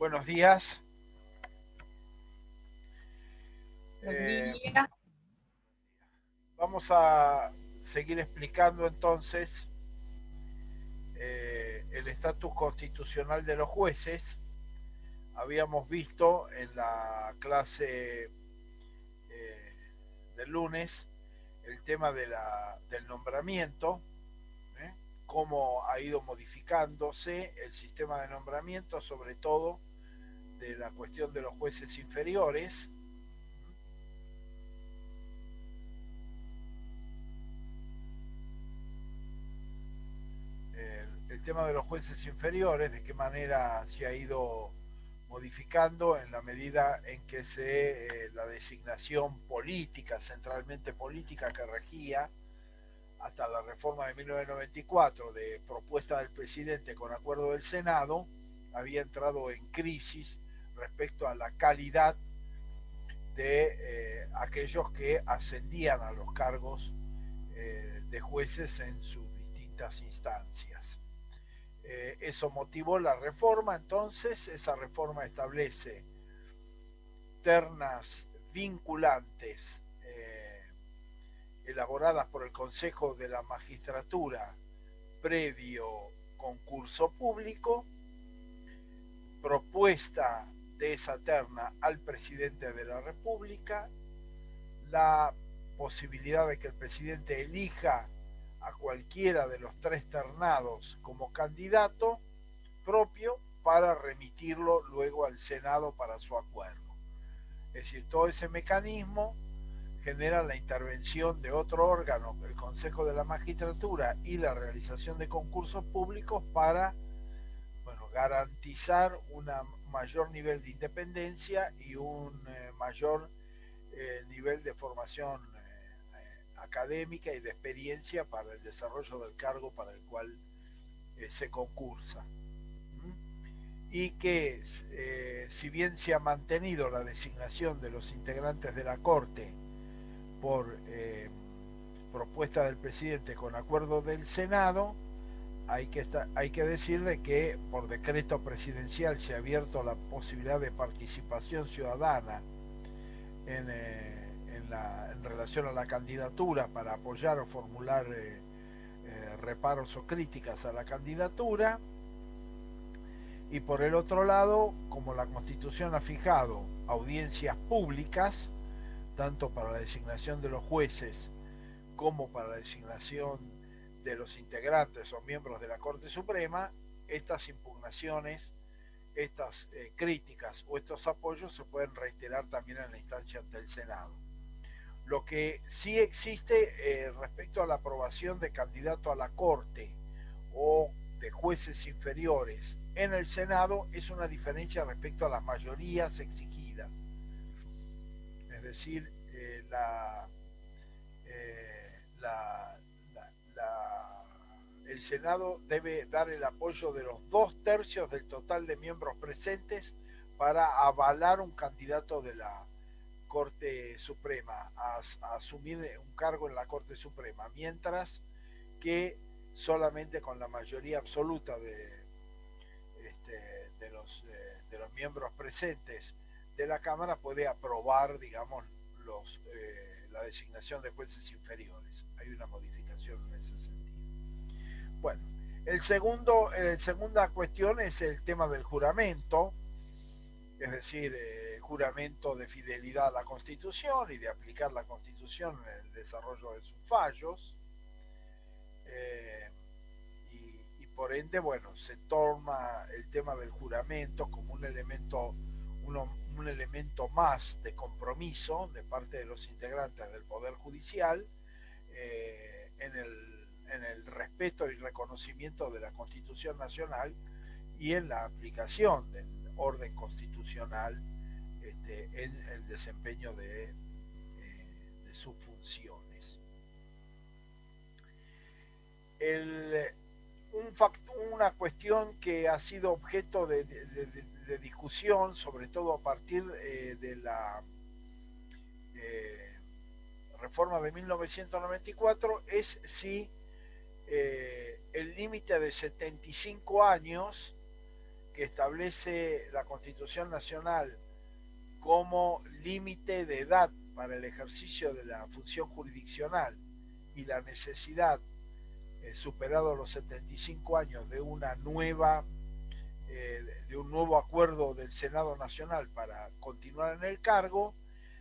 Buenos días. Buen Eh, día. Vamos a seguir explicando entonces el estatus constitucional de los jueces. Habíamos visto en la clase del lunes el tema del nombramiento, ¿eh? Cómo ha ido modificándose el sistema de nombramiento, sobre todo de la cuestión de los jueces inferiores. El tema de los jueces inferiores, de qué manera se ha ido modificando en la medida en que la designación política, centralmente política, que regía hasta la reforma de 1994 de propuesta del presidente con acuerdo del Senado, había entrado en crisis respecto a la calidad de aquellos que ascendían a los cargos de jueces en sus distintas instancias. Eso motivó la reforma. Entonces esa reforma establece ternas vinculantes elaboradas por el Consejo de la Magistratura previo concurso público, propuesta de esa terna al presidente de la República, la posibilidad de que el presidente elija a cualquiera de los tres ternados como candidato propio para remitirlo luego al Senado para su acuerdo. Es decir, todo ese mecanismo genera la intervención de otro órgano, el Consejo de la Magistratura, y la realización de concursos públicos para, bueno, garantizar un mayor nivel de independencia y un mayor nivel de formación académica y de experiencia para el desarrollo del cargo para el cual se concursa. Y que si bien se ha mantenido la designación de los integrantes de la Corte por propuesta del presidente con acuerdo del Senado, hay que decirle que por decreto presidencial se ha abierto la posibilidad de participación ciudadana en relación a la candidatura para apoyar o formular reparos o críticas a la candidatura. Y por el otro lado, como la Constitución ha fijado audiencias públicas, tanto para la designación de los jueces como para la designación de los integrantes o miembros de la Corte Suprema, estas impugnaciones, estas críticas o estos apoyos se pueden reiterar también en la instancia del Senado. Lo que sí existe respecto a la aprobación de candidato a la Corte o de jueces inferiores en el Senado es una diferencia respecto a las mayorías exigidas. Es decir, el Senado debe dar el apoyo de los 2/3 del total de miembros presentes para avalar un candidato de la Corte Suprema a asumir un cargo en la Corte Suprema, mientras que solamente con la mayoría absoluta de los miembros presentes de la Cámara puede aprobar, digamos, la designación de jueces inferiores. Hay una modificación en ese sentido. Bueno, segunda cuestión es el tema del juramento, es decir, juramento de fidelidad a la Constitución y de aplicar la Constitución en el desarrollo de sus fallos. Eh, y por ende, bueno, se toma el tema del juramento como un elemento más de compromiso de parte de los integrantes del Poder Judicial en el respeto y reconocimiento de la Constitución Nacional y en la aplicación del orden constitucional en el desempeño de sus funciones. El, una cuestión que ha sido objeto de discusión, sobre todo a partir de la reforma de 1994, es si el límite de 75 años que establece la Constitución Nacional como límite de edad para el ejercicio de la función jurisdiccional y la necesidad, superado los 75 años, de una nueva de un nuevo acuerdo del Senado Nacional para continuar en el cargo,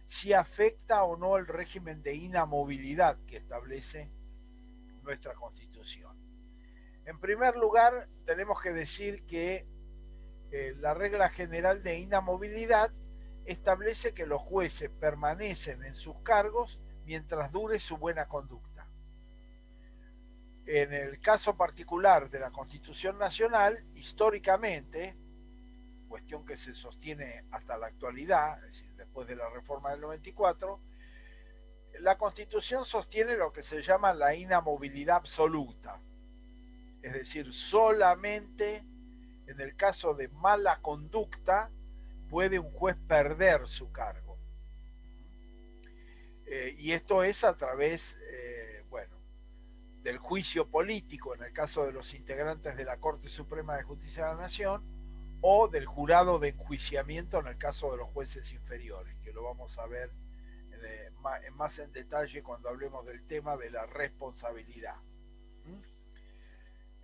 si afecta o no el régimen de inamovilidad que establece nuestra Constitución. En primer lugar, tenemos que decir que la regla general de inamovilidad establece que los jueces permanecen en sus cargos mientras dure su buena conducta. En el caso particular de la Constitución Nacional, históricamente, cuestión que se sostiene hasta la actualidad, es decir, después de la reforma del 94, la Constitución sostiene lo que se llama la inamovilidad absoluta, es decir, solamente en el caso de mala conducta puede un juez perder su cargo. Y esto es a través, bueno, del juicio político en el caso de los integrantes de la Corte Suprema de Justicia de la Nación, o del jurado de enjuiciamiento en el caso de los jueces inferiores, que lo vamos a ver más en detalle cuando hablemos del tema de la responsabilidad.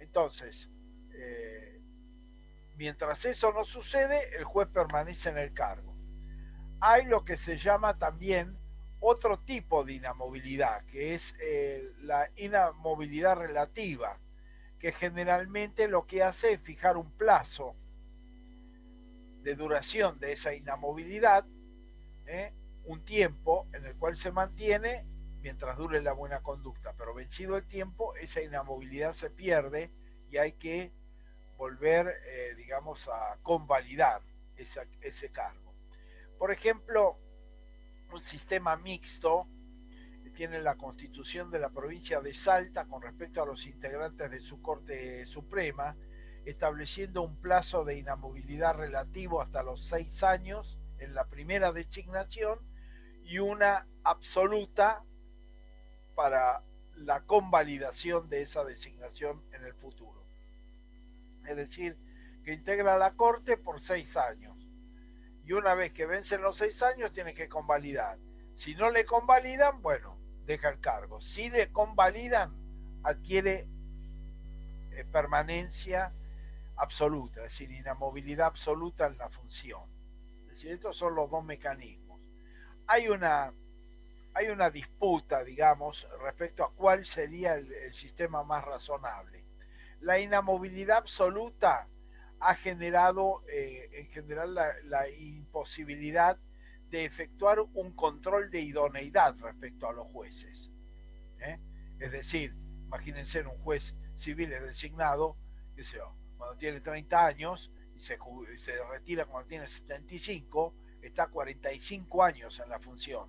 Entonces, mientras eso no sucede, el juez permanece en el cargo. Hay lo que se llama también otro tipo de inamovilidad, que es la inamovilidad relativa, que generalmente lo que hace es fijar un plazo de duración de esa inamovilidad, un tiempo en el cual se mantiene mientras dure la buena conducta, pero vencido el tiempo, esa inamovilidad se pierde y hay que volver, digamos, a convalidar ese cargo. Por ejemplo, un sistema mixto que tiene la Constitución de la provincia de Salta con respecto a los integrantes de su Corte Suprema, estableciendo un plazo de inamovilidad relativo hasta los 6 años en la primera designación y una absoluta para la convalidación de esa designación en el futuro. Es decir, que integra la Corte por 6 años. Y una vez que vencen los 6 años, tiene que convalidar. Si no le convalidan, bueno, deja el cargo. Si le convalidan, adquiere permanencia absoluta, es decir, inamovilidad absoluta en la función. Es decir, estos son los dos mecanismos. Hay una disputa, digamos, respecto a cuál sería el sistema más razonable. La inamovilidad absoluta ha generado en general la imposibilidad de efectuar un control de idoneidad respecto a los jueces. Es decir, imagínense un juez civil designado, qué sé yo, cuando tiene 30 años y se retira cuando tiene 75, está 45 años en la función,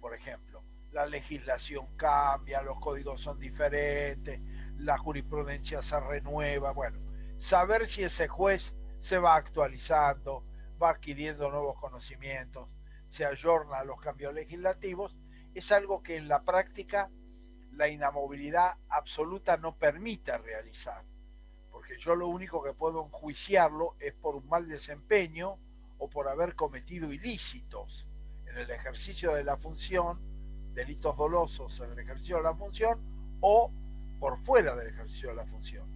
por ejemplo. La legislación cambia, los códigos son diferentes, la jurisprudencia se renueva, bueno, saber si ese juez se va actualizando, va adquiriendo nuevos conocimientos, se ayorna a los cambios legislativos, es algo que en la práctica la inamovilidad absoluta no permite realizar, porque yo lo único que puedo enjuiciarlo es por un mal desempeño o por haber cometido ilícitos en el ejercicio de la función, delitos dolosos en el ejercicio de la función o por fuera del ejercicio de la función.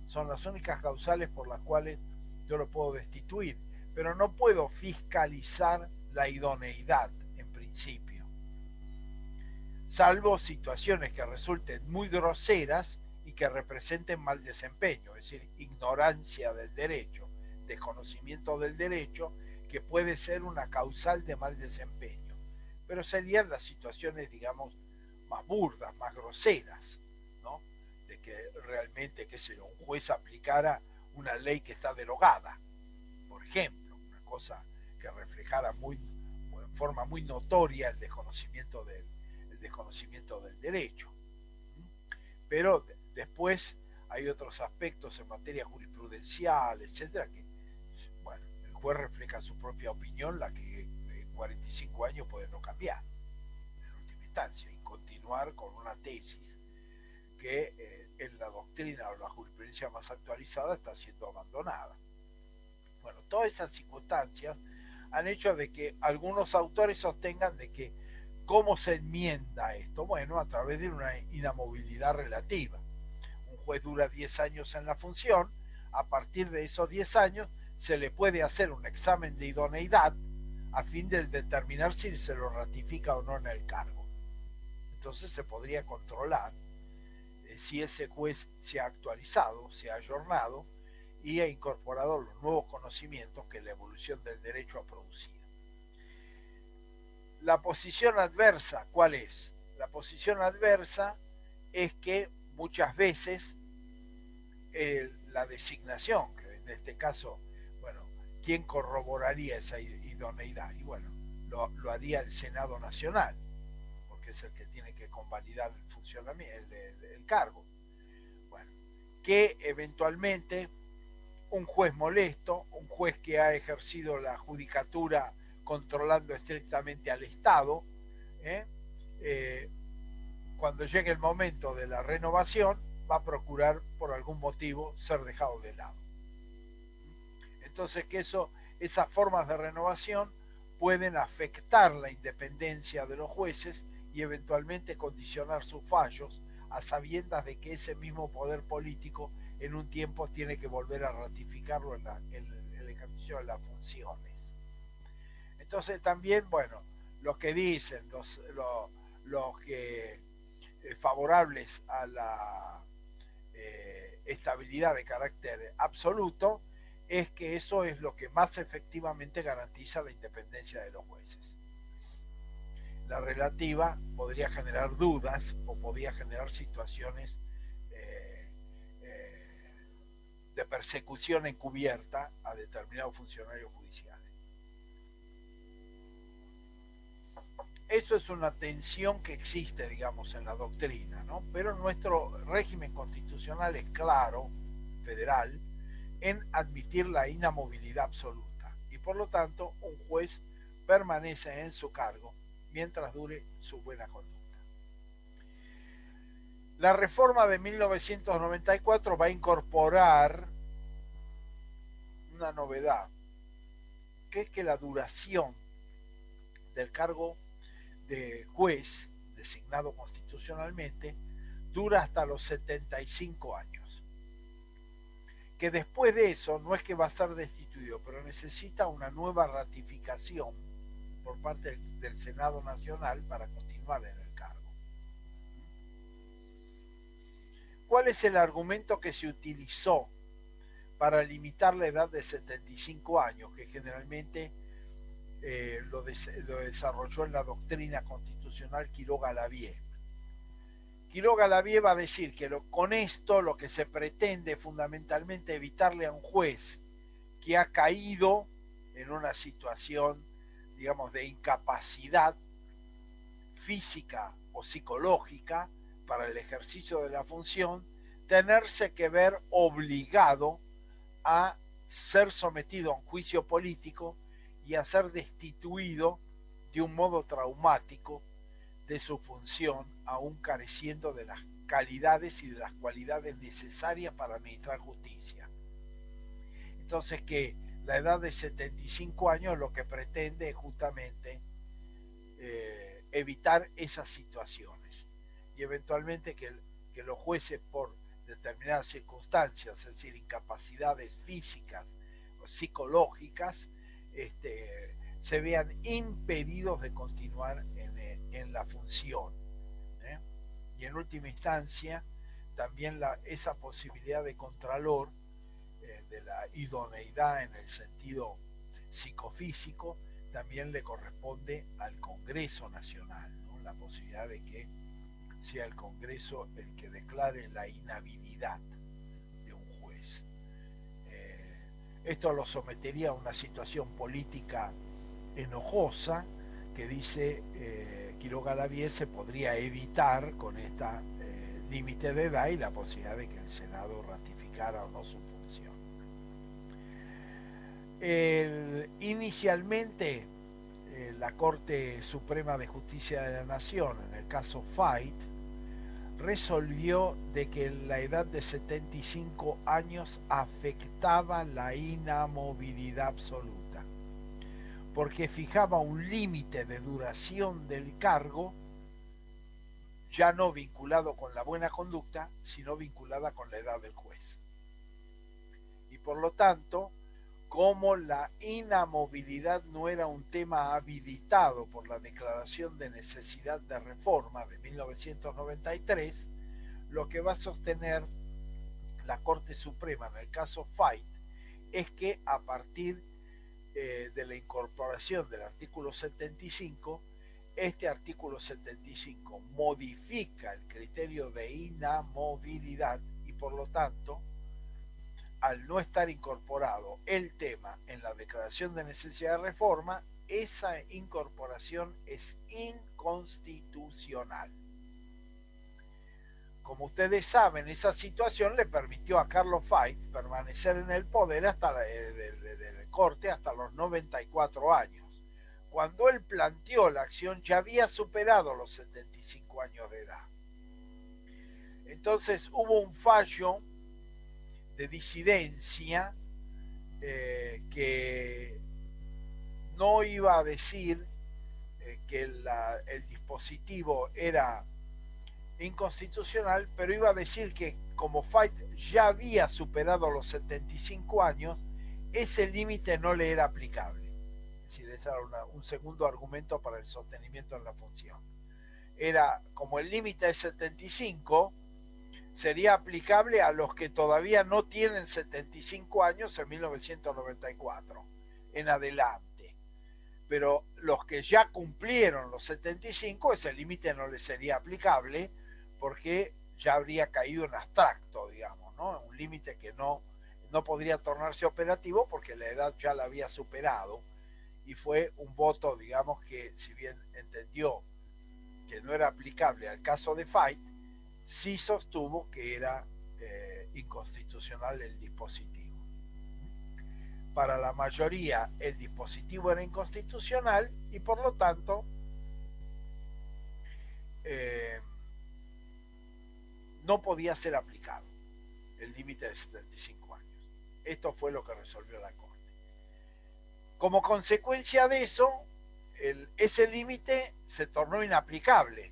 Son las únicas causales por las cuales yo lo puedo destituir, pero no puedo fiscalizar la idoneidad en principio, salvo situaciones que resulten muy groseras y que representen mal desempeño, es decir, ignorancia del derecho, desconocimiento del derecho, que puede ser una causal de mal desempeño, pero serían las situaciones, digamos, más burdas, más groseras, ¿no? De que realmente, qué sé yo, un juez aplicara una ley que está derogada, por ejemplo, una cosa que reflejara en forma muy notoria el desconocimiento del derecho. Pero después hay otros aspectos en materia jurisprudencial, etcétera, que, bueno, el juez refleja su propia opinión, la que en 45 años puede no cambiar, en última instancia, y continuar con una tesis que en la doctrina o la jurisprudencia más actualizada está siendo abandonada. Bueno, todas esas circunstancias han hecho de que algunos autores sostengan de que ¿cómo se enmienda esto? Bueno, a través de una inamovilidad relativa. Un juez dura 10 años en la función, a partir de esos 10 años se le puede hacer un examen de idoneidad a fin de determinar si se lo ratifica o no en el cargo. Entonces se podría controlar si ese juez se ha actualizado, se ha ayornado y ha incorporado los nuevos conocimientos que la evolución del derecho ha producido. La posición adversa, ¿cuál es? La posición adversa es que muchas veces la designación, que en este caso, bueno, ¿quién corroboraría esa idoneidad? Y bueno, lo haría el Senado Nacional, porque es el que tiene que convalidar el funcionamiento, el cargo. Bueno, que eventualmente un juez molesto, un juez que ha ejercido la judicatura controlando estrictamente al Estado, ¿eh? Eh, cuando llegue el momento de la renovación, va a procurar por algún motivo ser dejado de lado. Entonces que esas formas de renovación pueden afectar la independencia de los jueces y eventualmente condicionar sus fallos a sabiendas de que ese mismo poder político en un tiempo tiene que volver a ratificarlo en el ejercicio de las funciones. Entonces también, bueno, los que dicen, los que favorables a la estabilidad de carácter absoluto, es que eso es lo que más efectivamente garantiza la independencia de los jueces. La relativa podría generar dudas o podría generar situaciones de persecución encubierta a determinados funcionarios judiciales. Eso es una tensión que existe, digamos, en la doctrina, ¿no? Pero nuestro régimen constitucional es claro, federal, en admitir la inamovilidad absoluta y por lo tanto un juez permanece en su cargo mientras dure su buena conducta. La reforma de 1994 va a incorporar una novedad, que es que la duración del cargo de juez designado constitucionalmente dura hasta los 75 años. Que después de eso no es que va a ser destituido, pero necesita una nueva ratificación por parte del Senado Nacional para continuar en el cargo. ¿Cuál es el argumento que se utilizó para limitar la edad de 75 años, que generalmente lo desarrolló en la doctrina constitucional Quiroga-Lavie? Quiroga-Lavie va a decir que con esto lo que se pretende fundamentalmente evitarle a un juez que ha caído en una situación, digamos, de incapacidad física o psicológica para el ejercicio de la función, tenerse que ver obligado a ser sometido a un juicio político y a ser destituido de un modo traumático de su función, aún careciendo de las calidades y de las cualidades necesarias para administrar justicia. Entonces que la edad de 75 años lo que pretende es justamente evitar esas situaciones y eventualmente que los jueces por determinadas circunstancias, es decir, incapacidades físicas o psicológicas, se vean impedidos de continuar en la función. ¿eh? Y en última instancia, también esa posibilidad de contralor, de la idoneidad en el sentido psicofísico, también le corresponde al Congreso Nacional, ¿no? La posibilidad de que sea el Congreso el que declare la inhabilidad de un juez. Esto lo sometería a una situación política enojosa que dice Quiroga-Lavie se podría evitar con esta límite de edad y la posibilidad de que el Senado ratificara o no su función. Inicialmente la Corte Suprema de Justicia de la Nación, en el caso Fait, resolvió de que la edad de 75 años afectaba la inamovilidad absoluta, porque fijaba un límite de duración del cargo ya no vinculado con la buena conducta, sino vinculada con la edad del juez. Y por lo tanto, como la inamovilidad no era un tema habilitado por la Declaración de Necesidad de Reforma de 1993, lo que va a sostener la Corte Suprema en el caso Fait es que a partir de la incorporación del artículo 75, este artículo 75 modifica el criterio de inamovilidad y por lo tanto, al no estar incorporado el tema en la declaración de necesidad de reforma, esa incorporación es inconstitucional. Como ustedes saben, esa situación le permitió a Carlos Fait permanecer en el poder hasta del corte hasta los 94 años. Cuando él planteó la acción ya había superado los 75 años de edad. Entonces hubo un fallo de disidencia que no iba a decir que el dispositivo era inconstitucional, pero iba a decir que como Fait ya había superado los 75 años, ese límite no le era aplicable. Es decir, ese era un segundo argumento para el sostenimiento en la función. Era como el límite es 75, sería aplicable a los que todavía no tienen 75 años en 1994 en adelante. Pero los que ya cumplieron los 75, ese límite no les sería aplicable porque ya habría caído en abstracto, digamos, ¿no? Un límite que no podría tornarse operativo porque la edad ya la había superado y fue un voto, digamos, que si bien entendió que no era aplicable al caso de Fait, sí sostuvo que era inconstitucional el dispositivo. Para la mayoría el dispositivo era inconstitucional y por lo tanto no podía ser aplicado el límite de 75 años. Esto fue lo que resolvió la Corte. Como consecuencia de eso, ese límite se tornó inaplicable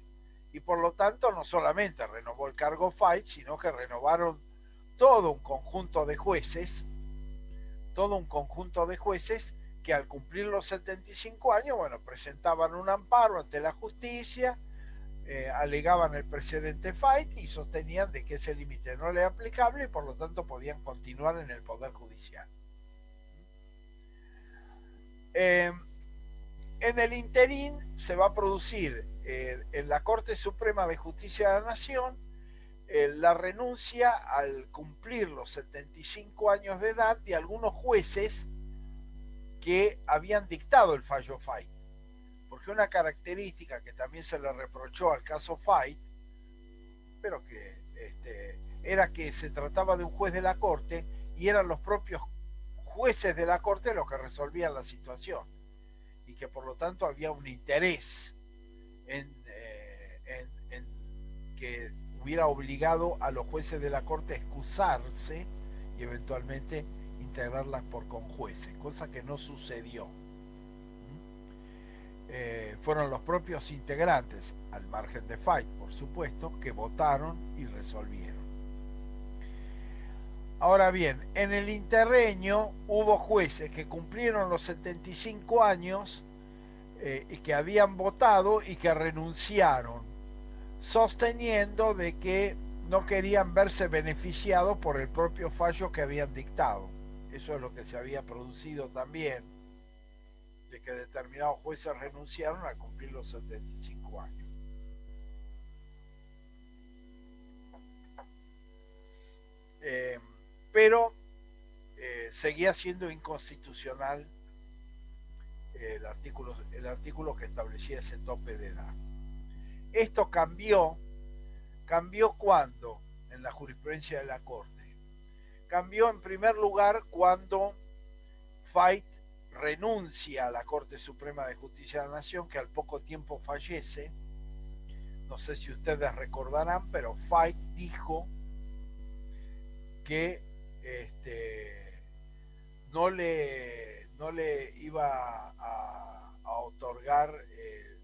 y por lo tanto no solamente renovó el cargo Fait, sino que renovaron todo un conjunto de jueces que al cumplir los 75 años, bueno, presentaban un amparo ante la justicia, alegaban el precedente Fait y sostenían de que ese límite no era aplicable y por lo tanto podían continuar en el Poder Judicial. En el interín se va a producir en la Corte Suprema de Justicia de la Nación la renuncia al cumplir los 75 años de edad de algunos jueces que habían dictado el fallo Fait. Porque una característica que también se le reprochó al caso Fait, pero que era que se trataba de un juez de la Corte y eran los propios jueces de la Corte los que resolvían la situación y que por lo tanto había un interés en que hubiera obligado a los jueces de la Corte a excusarse y eventualmente integrarlas por conjueces, cosa que no sucedió. Fueron los propios integrantes, al margen de Fait, por supuesto, que votaron y resolvieron. Ahora bien, en el interreño hubo jueces que cumplieron los 75 años y que habían votado y que renunciaron, sosteniendo de que no querían verse beneficiados por el propio fallo que habían dictado. Eso es lo que se había producido también, de que determinados jueces renunciaron a cumplir los 75 años. Pero seguía siendo inconstitucional el artículo que establecía ese tope de edad. Esto cambió cuando, en la jurisprudencia de la Corte, cambió en primer lugar cuando Fait renuncia a la Corte Suprema de Justicia de la Nación, que al poco tiempo fallece, no sé si ustedes recordarán, pero Fait dijo que no le iba a otorgar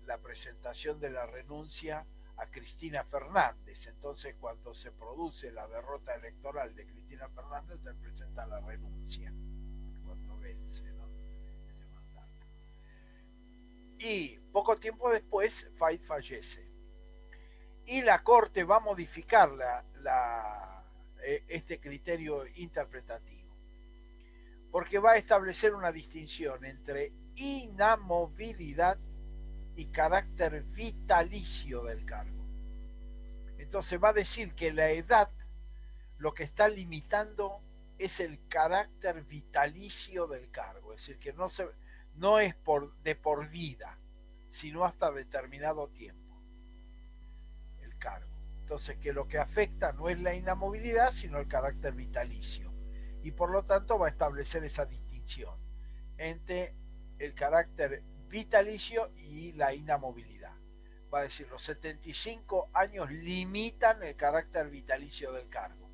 la presentación de la renuncia a Cristina Fernández. Entonces, cuando se produce la derrota electoral de Cristina Fernández, se presenta la renuncia cuando vence, ¿no?, este mandato. Y poco tiempo después, Fait fallece. Y la Corte va a modificar este criterio interpretativo, porque va a establecer una distinción entre inamovilidad y carácter vitalicio del cargo. Entonces va a decir que la edad lo que está limitando es el carácter vitalicio del cargo, es decir, que no es de por vida, sino hasta determinado tiempo el cargo. Entonces, que lo que afecta no es la inamovilidad, sino el carácter vitalicio. Y por lo tanto va a establecer esa distinción entre el carácter vitalicio y la inamovilidad. Va a decir, los 75 años limitan el carácter vitalicio del cargo,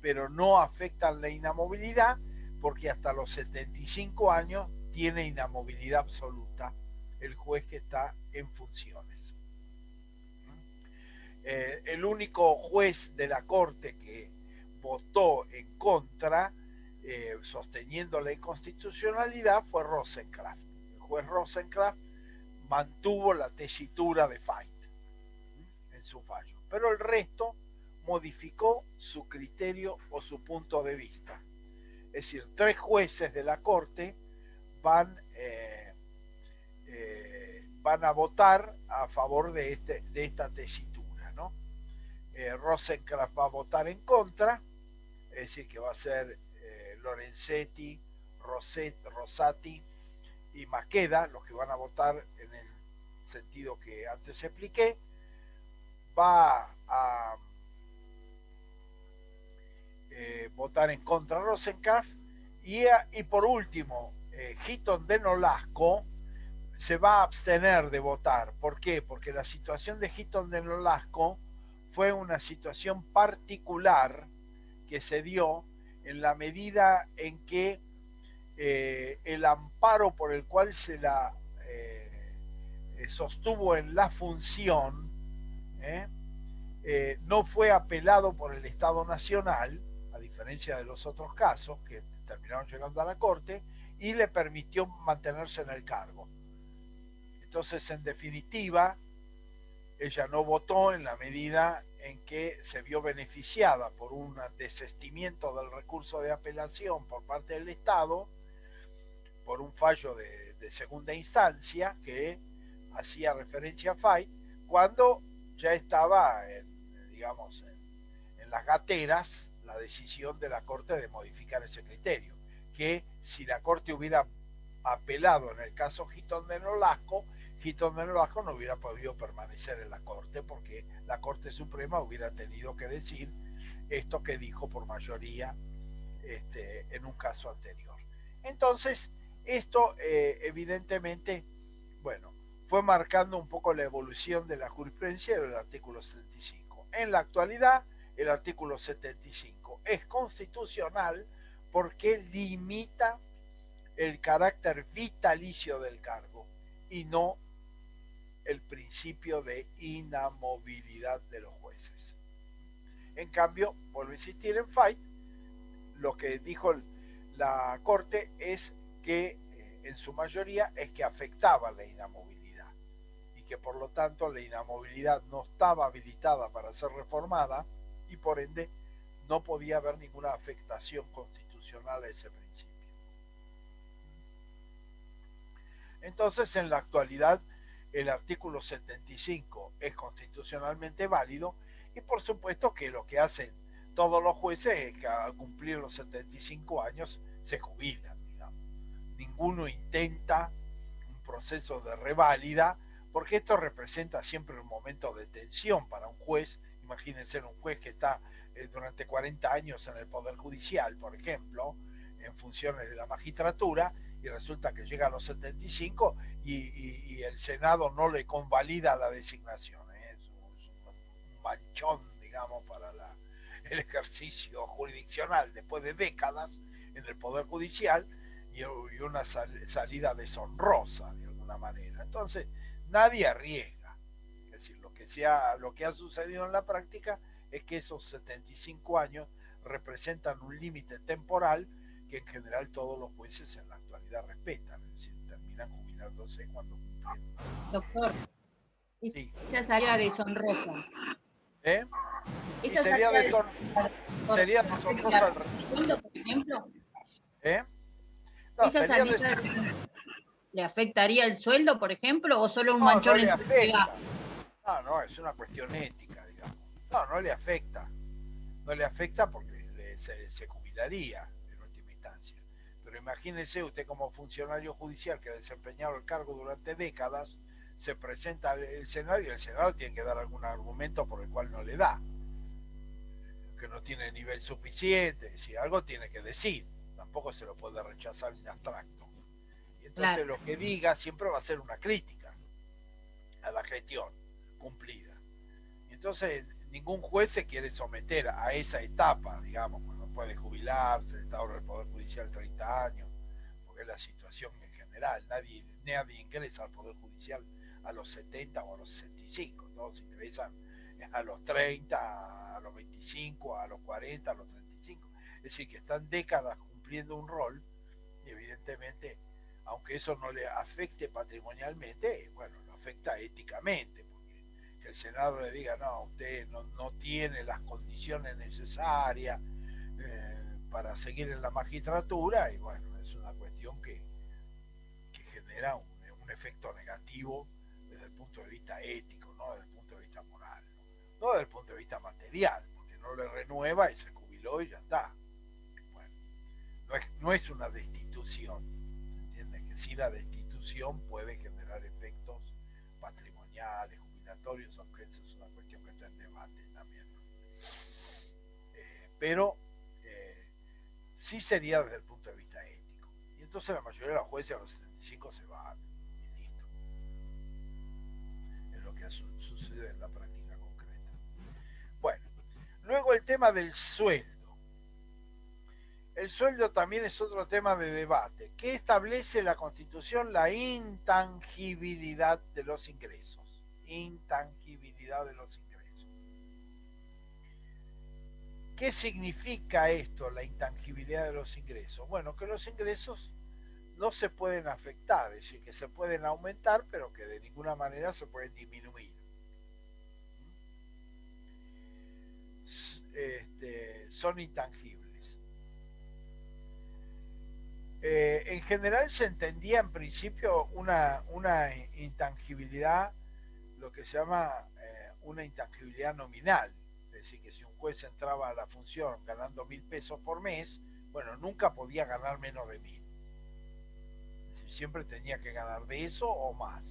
pero no afectan la inamovilidad, porque hasta los 75 años tiene inamovilidad absoluta el juez que está en funciones. El único juez de la Corte que votó en contra, sosteniendo la inconstitucionalidad, fue Rosencraft. El juez Rosencraft mantuvo la tesitura de Fait en su fallo, pero el resto modificó su criterio o su punto de vista. Es decir, 3 jueces de la Corte van a votar a favor de esta tesitura, ¿no? Rosencraft va a votar en contra, es decir, que va a ser Lorenzetti, Rosati y Maqueda los que van a votar en el sentido que antes expliqué. Va a votar en contra Rosencraft y por último Hitton de Nolasco se va a abstener de votar. ¿Por qué? Porque la situación de Hitton de Nolasco fue una situación particular que se dio en la medida en que el amparo por el cual se la sostuvo en la función no fue apelado por el Estado Nacional, a diferencia de los otros casos que terminaron llegando a la Corte, y le permitió mantenerse en el cargo. Entonces, en definitiva, ella no votó en la medida en que se vio beneficiada por un desistimiento del recurso de apelación por parte del Estado, por un fallo de segunda instancia que hacía referencia a Fait, cuando ya estaba digamos, en las gateras la decisión de la Corte de modificar ese criterio, que si la Corte hubiera apelado en el caso Hitton de Nolasco no hubiera podido permanecer en la Corte, porque la Corte Suprema hubiera tenido que decir esto que dijo por mayoría en un caso anterior. Entonces, esto evidentemente, bueno, fue marcando un poco la evolución de la jurisprudencia del artículo 75. En la actualidad, el artículo 75 es constitucional porque limita el carácter vitalicio del cargo y no el principio de inamovilidad de los jueces. En cambio, vuelvo a insistir en Fait, lo que dijo la Corte es que en su mayoría es que afectaba la inamovilidad y que por lo tanto la inamovilidad no estaba habilitada para ser reformada y por ende no podía haber ninguna afectación constitucional a ese principio. Entonces, en la actualidad, el artículo 75 es constitucionalmente válido y por supuesto que lo que hacen todos los jueces es que al cumplir los 75 años se jubilan, digamos. Ninguno intenta un proceso de reválida, porque esto representa siempre un momento de tensión para un juez. Imagínense un juez que está durante 40 años en el Poder Judicial, por ejemplo, en funciones de la magistratura, y resulta que llega a los 75 y el Senado no le convalida la designación. Es un un manchón, digamos, para el ejercicio jurisdiccional después de décadas en el Poder Judicial y una salida deshonrosa de alguna manera. Entonces, nadie arriesga. Es decir, lo que ha sucedido en la práctica es que esos 75 años representan un límite temporal que en general todos los jueces en la actualidad respetan, es decir, terminan jubilándose cuando cumplen. Doctor, Sí. esa salida deshonrosa. ¿Eh? Y Esa salida sería deshonrosa al sueldo, por ejemplo. ¿eh? No, ¿Esa sería salida le afectaría el sueldo, por ejemplo, o solo un no, no manchón le en su pega? afecta. No, no, es una cuestión ética, digamos. No, no le afecta. No le afecta porque se jubilaría en última instancia. Pero imagínese usted como funcionario judicial que ha desempeñado el cargo durante décadas, se presenta al Senado y el Senado tiene que dar algún argumento por el cual no le da. Que no tiene nivel suficiente, si algo tiene que decir. Tampoco se lo puede rechazar en abstracto. Y entonces Claro. lo que diga siempre va a ser una crítica a la gestión cumplida. Y entonces ningún juez se quiere someter a esa etapa, digamos, cuando puede jubilarse, está ahora el Poder Judicial 30 años, porque es la situación en general. Nadie ingresa al Poder Judicial a los 70 o a los 65, todos ingresan a los 30, a los 25, a los 40, a los 35. Es decir, que están décadas cumpliendo un rol y evidentemente, aunque eso no le afecte patrimonialmente, bueno, lo afecta éticamente, porque que el Senado le diga, no, usted no tiene las condiciones necesarias para seguir en la magistratura, y bueno, es una cuestión que genera un efecto negativo desde el punto de vista ético, no desde el punto de vista moral, no desde el punto de vista material, porque no le renueva y se jubiló y ya está. Bueno, no es una destitución, ¿entiendes? Que sí, la destitución puede generar efectos patrimoniales, jubilatorios, aunque eso es una cuestión que está en debate también. Pero sí sería desde el punto de vista ético. Y entonces la mayoría de los jueces a los 75 se van y listo. Es lo que sucede en la práctica concreta. Bueno, luego el tema del sueldo. El sueldo también es otro tema de debate. ¿Qué establece la Constitución? La intangibilidad de los ingresos. Intangibilidad de los ingresos. ¿Qué significa esto, la intangibilidad de los ingresos? Bueno, que los ingresos no se pueden afectar, es decir, que se pueden aumentar, pero que de ninguna manera se pueden disminuir. Son intangibles. En general se entendía en principio una intangibilidad, lo que se llama una intangibilidad nominal, es decir, que si un juez entraba a la función ganando 1.000 pesos por mes, bueno, nunca podía ganar menos de 1.000. Es decir, siempre tenía que ganar de eso o más.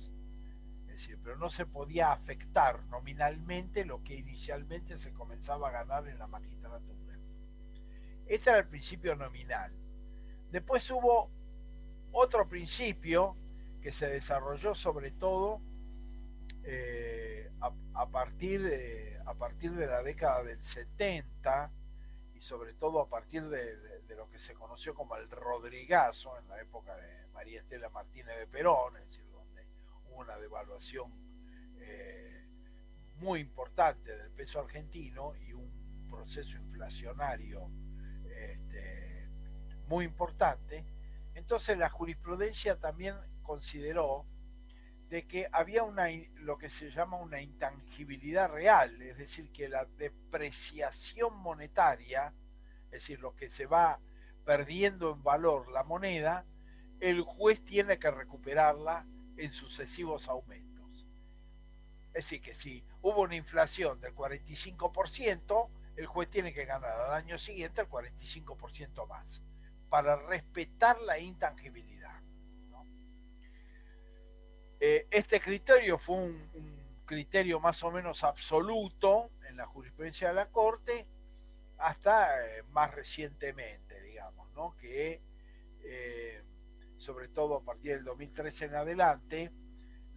Es decir, pero no se podía afectar nominalmente lo que inicialmente se comenzaba a ganar en la magistratura. Este era el principio nominal. Después hubo otro principio que se desarrolló sobre todo a partir de la década del 70 y sobre todo a partir de lo que se conoció como el Rodrigazo en la época de María Estela Martínez de Perón, es decir, donde hubo una devaluación muy importante del peso argentino y un proceso inflacionario muy importante. Entonces la jurisprudencia también consideró de que había lo que se llama una intangibilidad real, es decir, que la depreciación monetaria, es decir, lo que se va perdiendo en valor la moneda, el juez tiene que recuperarla en sucesivos aumentos. Es decir, que si hubo una inflación del 45%, el juez tiene que ganar al año siguiente el 45% más, para respetar la intangibilidad. ¿No? Este criterio fue un criterio más o menos absoluto en la jurisprudencia de la Corte hasta más recientemente, digamos, ¿no? Que sobre todo a partir del 2013 en adelante,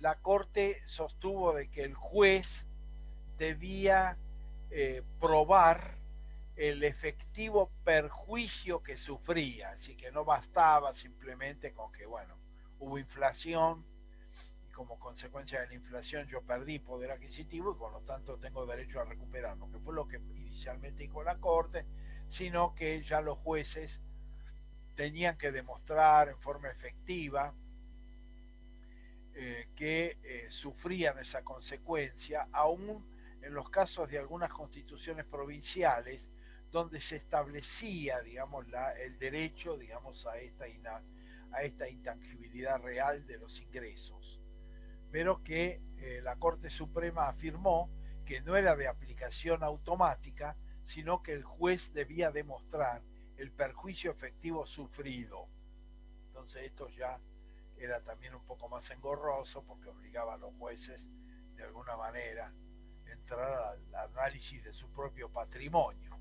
la Corte sostuvo de que el juez debía probar el efectivo perjuicio que sufría, así que no bastaba simplemente con que, bueno, hubo inflación y como consecuencia de la inflación yo perdí poder adquisitivo y por lo tanto tengo derecho a recuperarlo, que fue lo que inicialmente dijo la Corte, sino que ya los jueces tenían que demostrar en forma efectiva que sufrían esa consecuencia, aún en los casos de algunas constituciones provinciales donde se establecía, digamos, el derecho, digamos, a esta intangibilidad real de los ingresos, pero que la Corte Suprema afirmó que no era de aplicación automática, sino que el juez debía demostrar el perjuicio efectivo sufrido. Entonces esto ya era también un poco más engorroso porque obligaba a los jueces de alguna manera a entrar al análisis de su propio patrimonio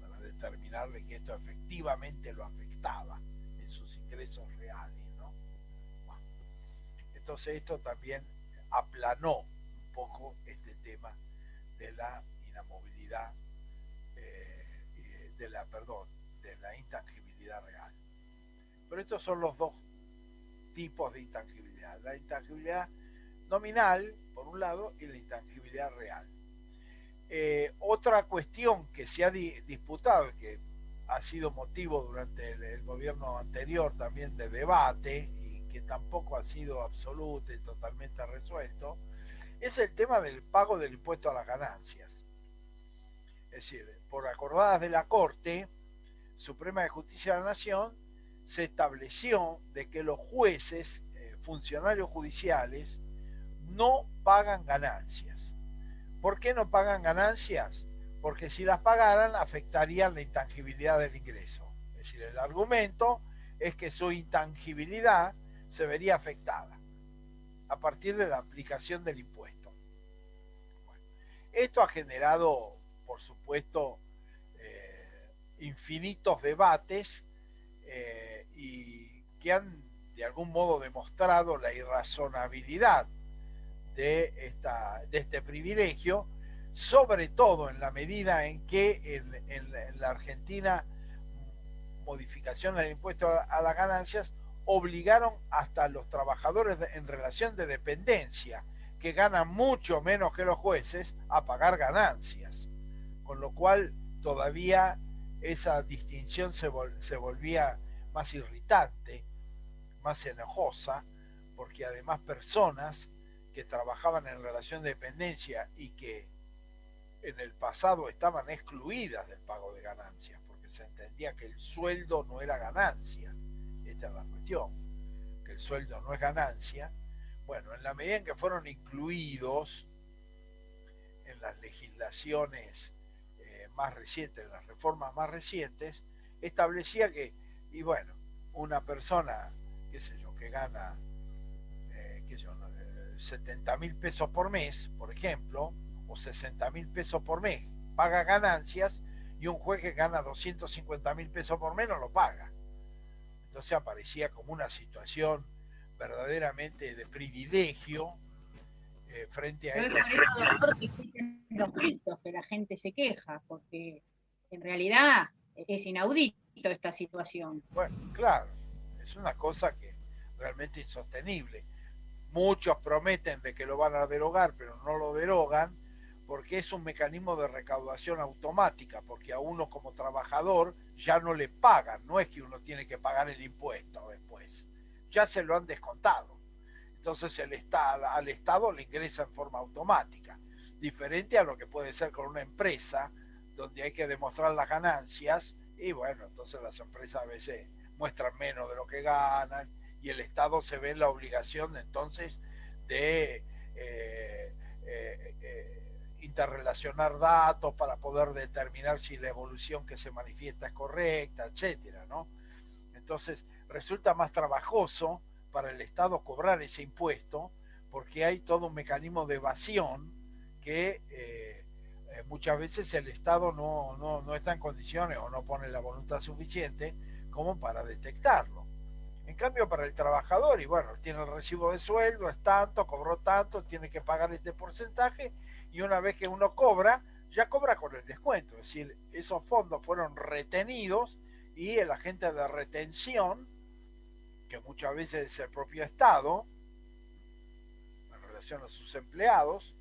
para determinar de que esto efectivamente lo afectaba en sus ingresos reales, ¿no? Bueno, entonces esto también aplanó un poco este tema de la inamovilidad, de la intangibilidad real. Pero estos son los dos tipos de intangibilidad: la intangibilidad nominal por un lado y la intangibilidad real. Otra cuestión que se ha disputado y que ha sido motivo durante el gobierno anterior también de debate y que tampoco ha sido absoluto y totalmente resuelto es el tema del pago del impuesto a las ganancias. Es decir, por acordadas de la Corte Suprema de Justicia de la Nación, se estableció de que los jueces, funcionarios judiciales, no pagan ganancias. ¿Por qué no pagan ganancias? Porque si las pagaran afectarían la intangibilidad del ingreso. Es decir, el argumento es que su intangibilidad se vería afectada a partir de la aplicación del impuesto. Bueno, esto ha generado, por supuesto, infinitos debates y que han de algún modo demostrado la irrazonabilidad de este privilegio, sobre todo en la medida en que en la Argentina modificaciones del impuesto a las ganancias obligaron hasta a los trabajadores en relación de dependencia, que ganan mucho menos que los jueces, a pagar ganancias, con lo cual todavía esa distinción se volvía más irritante, más enojosa, porque además personas que trabajaban en relación de dependencia y que en el pasado estaban excluidas del pago de ganancias, porque se entendía que el sueldo no era ganancia. Esta es la cuestión, que el sueldo no es ganancia. Bueno, en la medida en que fueron incluidos en las legislaciones más recientes, en las reformas más recientes, establecía que, y bueno, una persona, qué sé yo, que gana, qué sé yo, 70.000 pesos por mes, por ejemplo, o 60.000 pesos por mes, paga ganancias, y un juez que gana 250.000 pesos por mes no lo paga. Entonces aparecía como una situación verdaderamente de privilegio frente a esto. Doctor, que existen los gritos que la gente se queja, porque en realidad es inaudito esta situación. Bueno, claro, es una cosa que realmente insostenible. Muchos prometen de que lo van a derogar, pero no lo derogan, porque es un mecanismo de recaudación automática, porque a uno como trabajador ya no le pagan, no es que uno tiene que pagar el impuesto después, ya se lo han descontado. Entonces al Estado le ingresa en forma automática, diferente a lo que puede ser con una empresa, donde hay que demostrar las ganancias, y bueno, entonces las empresas a veces muestran menos de lo que ganan, y el Estado se ve en la obligación entonces de interrelacionar datos para poder determinar si la evolución que se manifiesta es correcta, etcétera, ¿no? Entonces resulta más trabajoso para el Estado cobrar ese impuesto, porque hay todo un mecanismo de evasión que muchas veces el Estado no está en condiciones o no pone la voluntad suficiente como para detectarlo. En cambio, para el trabajador, y bueno, tiene el recibo de sueldo, es tanto, cobró tanto, tiene que pagar este porcentaje, y una vez que uno cobra, ya cobra con el descuento. Es decir, esos fondos fueron retenidos y el agente de retención, que muchas veces es el propio Estado, en relación a sus empleados,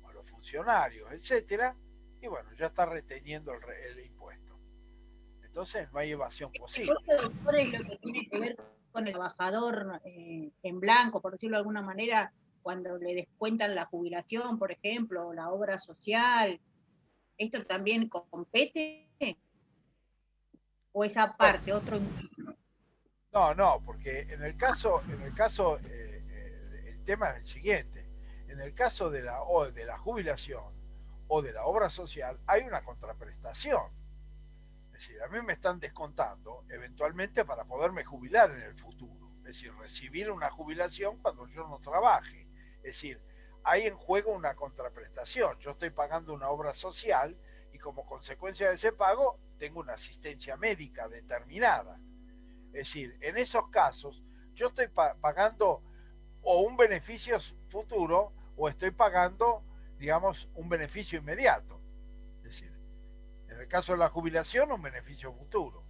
a los funcionarios, etcétera, y bueno, ya está reteniendo el impuesto. Entonces no hay evasión posible. Doctor, es lo que tiene que ver con el trabajador en blanco, por decirlo de alguna manera, cuando le descuentan la jubilación, por ejemplo, o la obra social, ¿esto también compete? ¿O esa Bueno, parte, otro? no, porque el tema es el siguiente. En el caso de la jubilación o de la obra social, hay una contraprestación. Es decir, a mí me están descontando eventualmente para poderme jubilar en el futuro. Es decir, recibir una jubilación cuando yo no trabaje. Es decir, hay en juego una contraprestación. Yo estoy pagando una obra social y como consecuencia de ese pago tengo una asistencia médica determinada. Es decir, en esos casos yo estoy pagando o un beneficio futuro o estoy pagando, digamos, un beneficio inmediato. Es decir, en el caso de la jubilación, un beneficio futuro.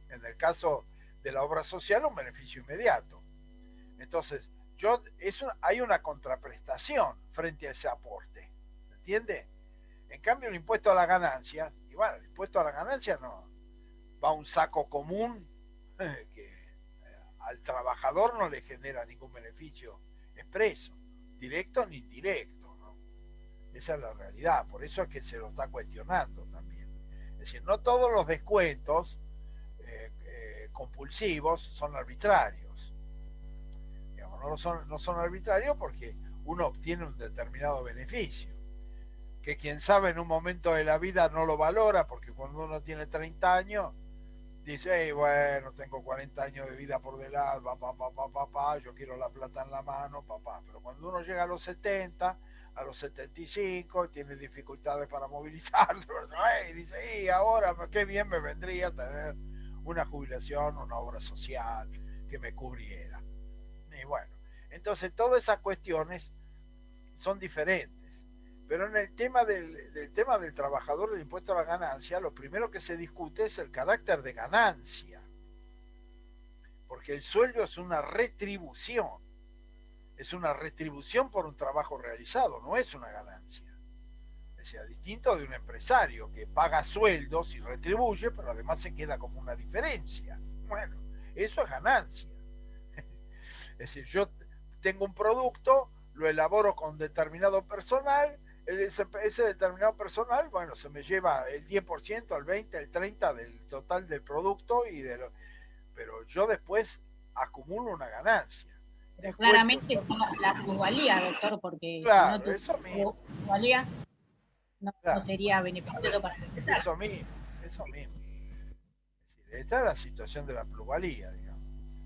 En el caso de la obra social, un beneficio inmediato. Entonces, hay una contraprestación frente a ese aporte. ¿Entiende? En cambio, el impuesto a la ganancia, y bueno, el impuesto a la ganancia no va a un saco común que al trabajador no le genera ningún beneficio expreso, directo ni indirecto, ¿no? Esa es la realidad, por eso es que se lo está cuestionando también. Es decir, no todos los descuentos compulsivos son arbitrarios. Digamos, no son arbitrarios porque uno obtiene un determinado beneficio, que quien sabe en un momento de la vida no lo valora, porque cuando uno tiene 30 años, dice, hey, bueno, tengo 40 años de vida por delante, papá, yo quiero la plata en la mano, papá. Pero cuando uno llega a los 70, a los 75, tiene dificultades para movilizarse, hey, dice, hey, ahora qué bien me vendría tener una jubilación, una obra social que me cubriera. Y bueno, entonces todas esas cuestiones son diferentes. Pero en el tema tema del trabajador del impuesto a la ganancia, lo primero que se discute es el carácter de ganancia. Porque el sueldo es una retribución. Es una retribución por un trabajo realizado, no es una ganancia. O sea, distinto de un empresario que paga sueldos y retribuye, pero además se queda como una diferencia. Bueno, eso es ganancia. Es decir, yo tengo un producto, lo elaboro con determinado personal, ese determinado personal, bueno, se me lleva el 10%, el 20%, el 30% del total del producto, pero yo después acumulo una ganancia. Pero claramente la plusvalía, doctor, porque si no tu plusvalía no sería beneficioso para el empresario. Eso mismo. Esta es la situación de la plusvalía, digamos.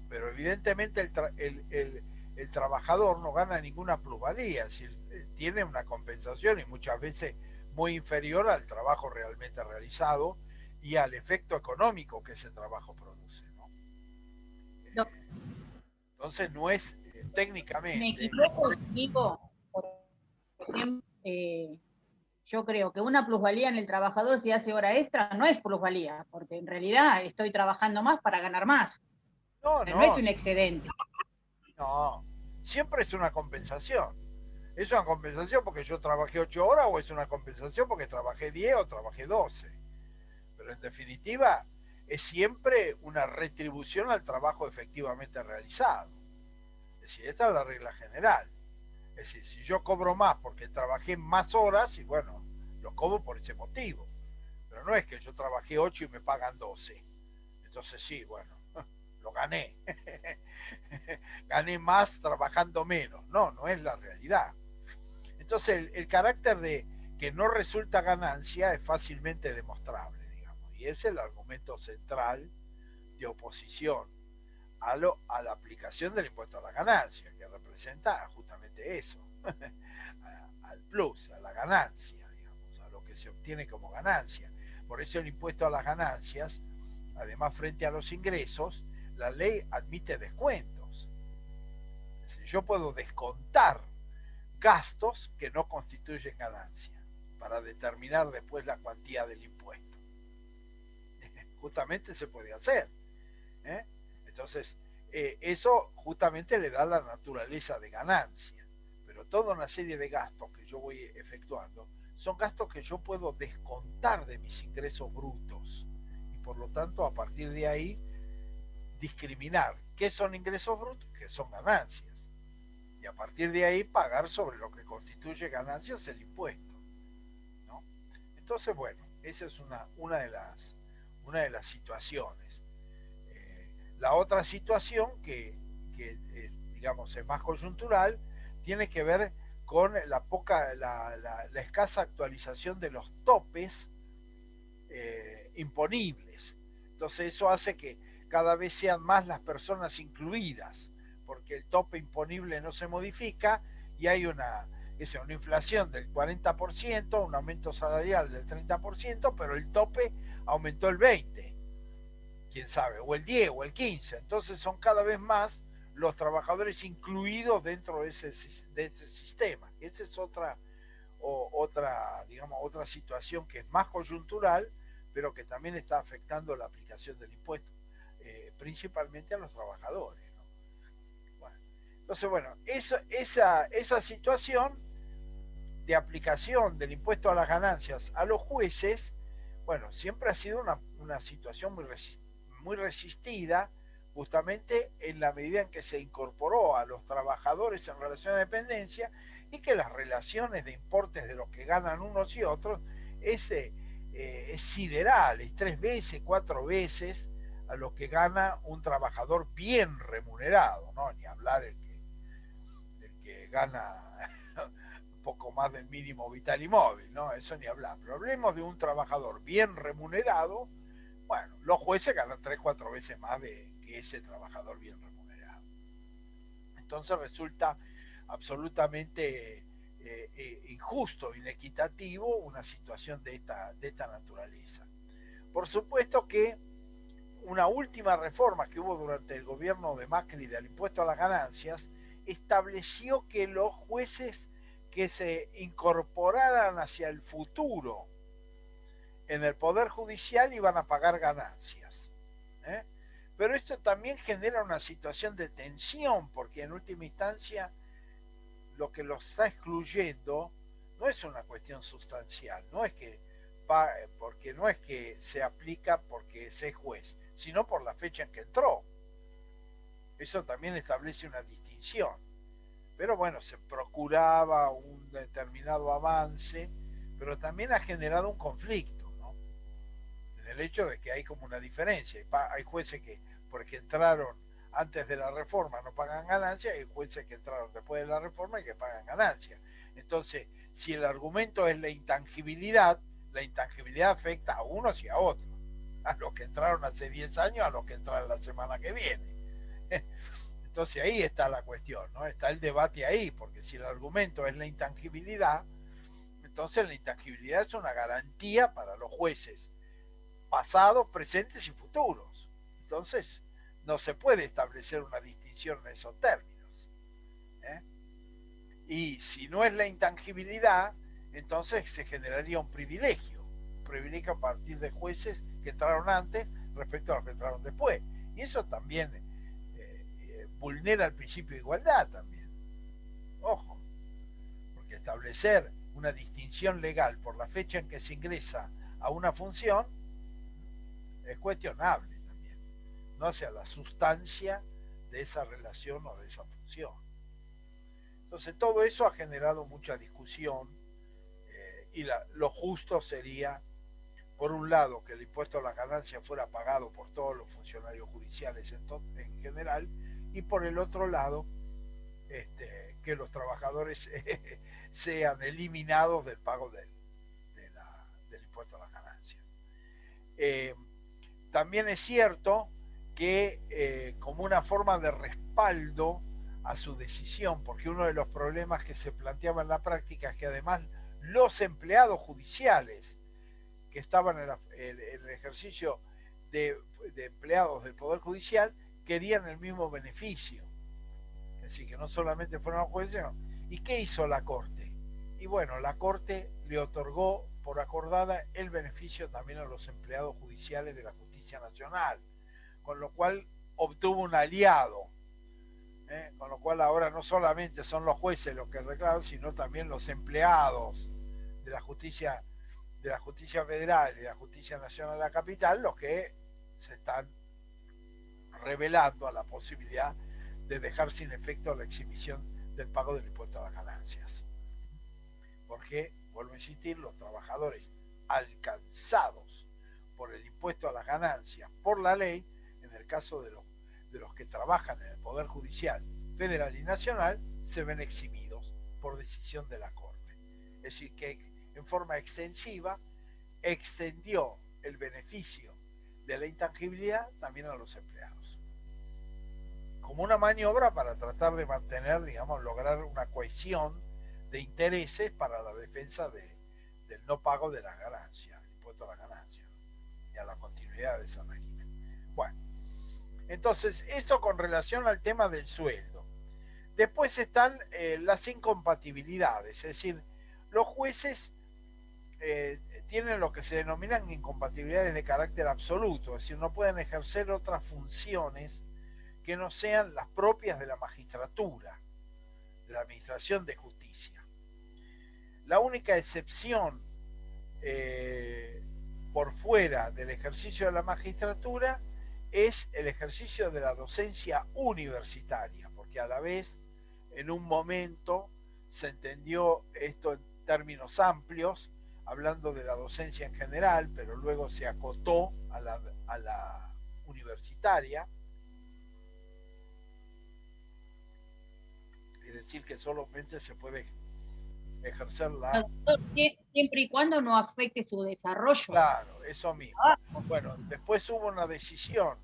Pero evidentemente el trabajador no gana ninguna plusvalía, es decir, tiene una compensación y muchas veces muy inferior al trabajo realmente realizado y al efecto económico que ese trabajo produce, ¿no? Entonces no es técnicamente. Me equivoco, digo, por ejemplo, yo creo que una plusvalía en el trabajador si hace hora extra no es plusvalía, porque en realidad estoy trabajando más para ganar más. No es un excedente. No, siempre es una compensación. ¿Es una compensación porque yo trabajé 8 horas o es una compensación porque trabajé 10 o trabajé 12? Pero en definitiva es siempre una retribución al trabajo efectivamente realizado. Es decir, esta es la regla general. Es decir, si yo cobro más porque trabajé más horas, y bueno, lo cobro por ese motivo. Pero no es que yo trabajé 8 y me pagan 12. Entonces sí, bueno, lo gané. Gané más trabajando menos. No, no es la realidad. Entonces el carácter de que no resulta ganancia es fácilmente demostrable, digamos. Y ese es el argumento central de oposición a la aplicación del impuesto a la ganancia, que representa justamente eso, al plus, a la ganancia, digamos, a lo que se obtiene como ganancia. Por eso el impuesto a las ganancias, además frente a los ingresos, la ley admite descuentos. Es decir, yo puedo descontar gastos que no constituyen ganancia, para determinar después la cuantía del impuesto. Justamente se puede hacer. Entonces, eso justamente le da la naturaleza de ganancia. Pero toda una serie de gastos que yo voy efectuando son gastos que yo puedo descontar de mis ingresos brutos. Y por lo tanto, a partir de ahí, discriminar qué son ingresos brutos, qué son ganancias. Y a partir de ahí, pagar sobre lo que constituye ganancias el impuesto, ¿no? Entonces, bueno, esa es una de las situaciones. La otra situación que digamos, es más coyuntural, tiene que ver con la escasa actualización de los topes imponibles. Entonces eso hace que cada vez sean más las personas incluidas, porque el tope imponible no se modifica y hay una inflación del 40%, un aumento salarial del 30%, pero el tope aumentó el 20%, quién sabe, o el 10% o el 15%. Entonces son cada vez más los trabajadores incluidos dentro de ese sistema. Esa es digamos, otra situación que es más coyuntural, pero que también está afectando la aplicación del impuesto, principalmente a los trabajadores, ¿no? Bueno, entonces, bueno, esa situación de aplicación del impuesto a las ganancias a los jueces, bueno, siempre ha sido una situación muy resistida, justamente en la medida en que se incorporó a los trabajadores en relación a dependencia y que las relaciones de importes de los que ganan unos y otros es sideral, es 3 veces, 4 veces a lo que gana un trabajador bien remunerado, ¿no? Ni hablar el que gana un poco más del mínimo vital y móvil, ¿no? Eso ni hablar. Pero hablemos de un trabajador bien remunerado. Bueno, los jueces ganan 3, 4 veces más que ese trabajador bien remunerado. Entonces resulta absolutamente injusto, inequitativo una situación de esta naturaleza. Por supuesto que una última reforma que hubo durante el gobierno de Macri del impuesto a las ganancias estableció que los jueces que se incorporaran hacia el futuro en el Poder Judicial iban a pagar ganancias. Pero esto también genera una situación de tensión, porque en última instancia lo que lo está excluyendo no es una cuestión sustancial, porque no es que se aplica porque es juez, sino por la fecha en que entró. Eso también establece una distinción. Pero bueno, se procuraba un determinado avance, pero también ha generado un conflicto, ¿no? En el hecho de que hay como una diferencia. Hay jueces que, porque entraron antes de la reforma, no pagan ganancias, y hay jueces que entraron después de la reforma y que pagan ganancias. Entonces, si el argumento es la intangibilidad afecta a unos y a otros. A los que entraron hace 10 años, a los que entran la semana que viene. Entonces ahí está la cuestión, ¿no? Está el debate ahí, porque si el argumento es la intangibilidad, entonces la intangibilidad es una garantía para los jueces pasados, presentes y futuros. Entonces no se puede establecer una distinción en esos términos. Y si no es la intangibilidad, entonces se generaría un privilegio a partir de jueces que entraron antes respecto a los que entraron después. Y eso también vulnera el principio de igualdad también. Ojo, porque establecer una distinción legal por la fecha en que se ingresa a una función es cuestionable también, no hacia la sustancia de esa relación o de esa función. Entonces todo eso ha generado mucha discusión y lo justo sería, por un lado, que el impuesto a las ganancias fuera pagado por todos los funcionarios judiciales en general, y por el otro lado, que los trabajadores sean eliminados del pago del impuesto a las ganancias. También es cierto que como una forma de respaldo a su decisión, porque uno de los problemas que se planteaba en la práctica es que además los empleados judiciales que estaban en el ejercicio de empleados del Poder Judicial querían el mismo beneficio. Es decir, que no solamente fueron los jueces, ¿Y qué hizo la Corte? Y bueno, la Corte le otorgó por acordada el beneficio también a los empleados judiciales de la Justicia Nacional, con lo cual obtuvo un aliado, con lo cual ahora no solamente son los jueces los que reclaman, sino también los empleados de la justicia federal y de la Justicia Nacional de la capital los que se están revelando a la posibilidad de dejar sin efecto la exhibición del pago del impuesto a las ganancias. Porque, vuelvo a insistir, los trabajadores alcanzados por el impuesto a las ganancias por la ley, en el caso de los que trabajan en el Poder Judicial federal y nacional, se ven eximidos por decisión de la Corte. Es decir, que en forma extensiva extendió el beneficio de la intangibilidad también a los empleados, como una maniobra para tratar de mantener, digamos, lograr una cohesión de intereses para la defensa del no pago de las ganancias, el impuesto a las ganancias, y a la continuidad de ese régimen. Bueno, entonces, eso con relación al tema del sueldo. Después están las incompatibilidades, es decir, los jueces tienen lo que se denominan incompatibilidades de carácter absoluto, es decir, no pueden ejercer otras funciones que no sean las propias de la magistratura, de la administración de justicia. La única excepción por fuera del ejercicio de la magistratura es el ejercicio de la docencia universitaria, porque a la vez, en un momento, se entendió esto en términos amplios, hablando de la docencia en general, pero luego se acotó a la universitaria, es decir, que solamente se puede ejercer la... Siempre y cuando no afecte su desarrollo. Claro, eso mismo. Bueno, después hubo una decisión,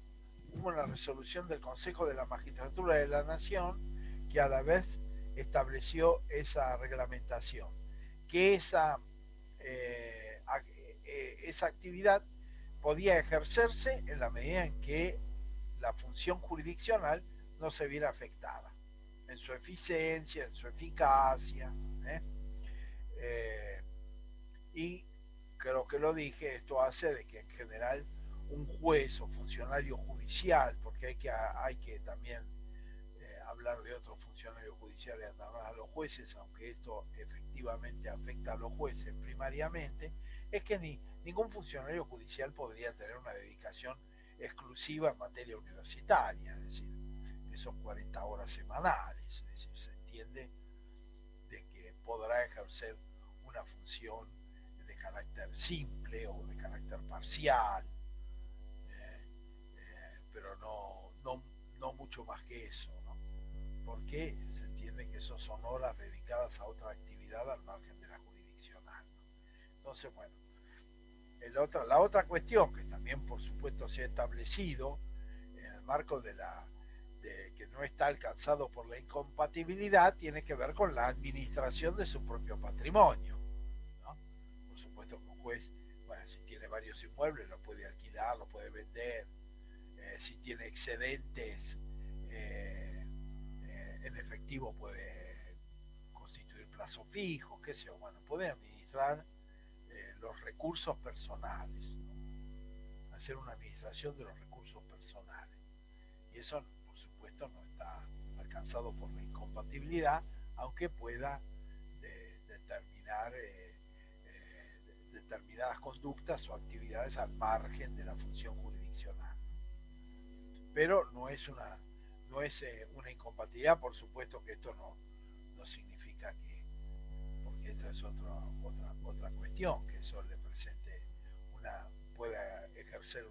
hubo una resolución del Consejo de la Magistratura de la Nación que a la vez estableció esa reglamentación, que esa actividad podía ejercerse en la medida en que la función jurisdiccional no se viera afectada en su eficiencia, en su eficacia, y creo que lo dije, esto hace de que en general un juez o funcionario judicial, porque hay que también hablar de otros funcionarios judiciales a los jueces, aunque esto efectivamente afecta a los jueces primariamente, es que ningún funcionario judicial podría tener una dedicación exclusiva en materia universitaria, es decir, que son 40 horas semanales, es decir, se entiende de que podrá ejercer una función de carácter simple o de carácter parcial, pero no mucho más que eso, ¿no? Porque se entiende que eso son horas dedicadas a otra actividad al margen de la jurisdiccional, ¿no? Entonces, bueno, la otra cuestión que también por supuesto se ha establecido en el marco de que no está alcanzado por la incompatibilidad tiene que ver con la administración de su propio patrimonio, ¿no? Por supuesto que un juez, bueno, si tiene varios inmuebles lo puede alquilar, lo puede vender, si tiene excedentes en efectivo puede constituir plazos fijos, qué sé yo, bueno, puede administrar los recursos personales, ¿no? Hacer una administración de los recursos personales. Y eso, por supuesto, no está alcanzado por la incompatibilidad, aunque pueda determinar determinadas conductas o actividades al margen de la función jurisdiccional. Pero no es una incompatibilidad, por supuesto que esto no significa que, porque esta es otra cuestión, que eso le presente pueda ejercer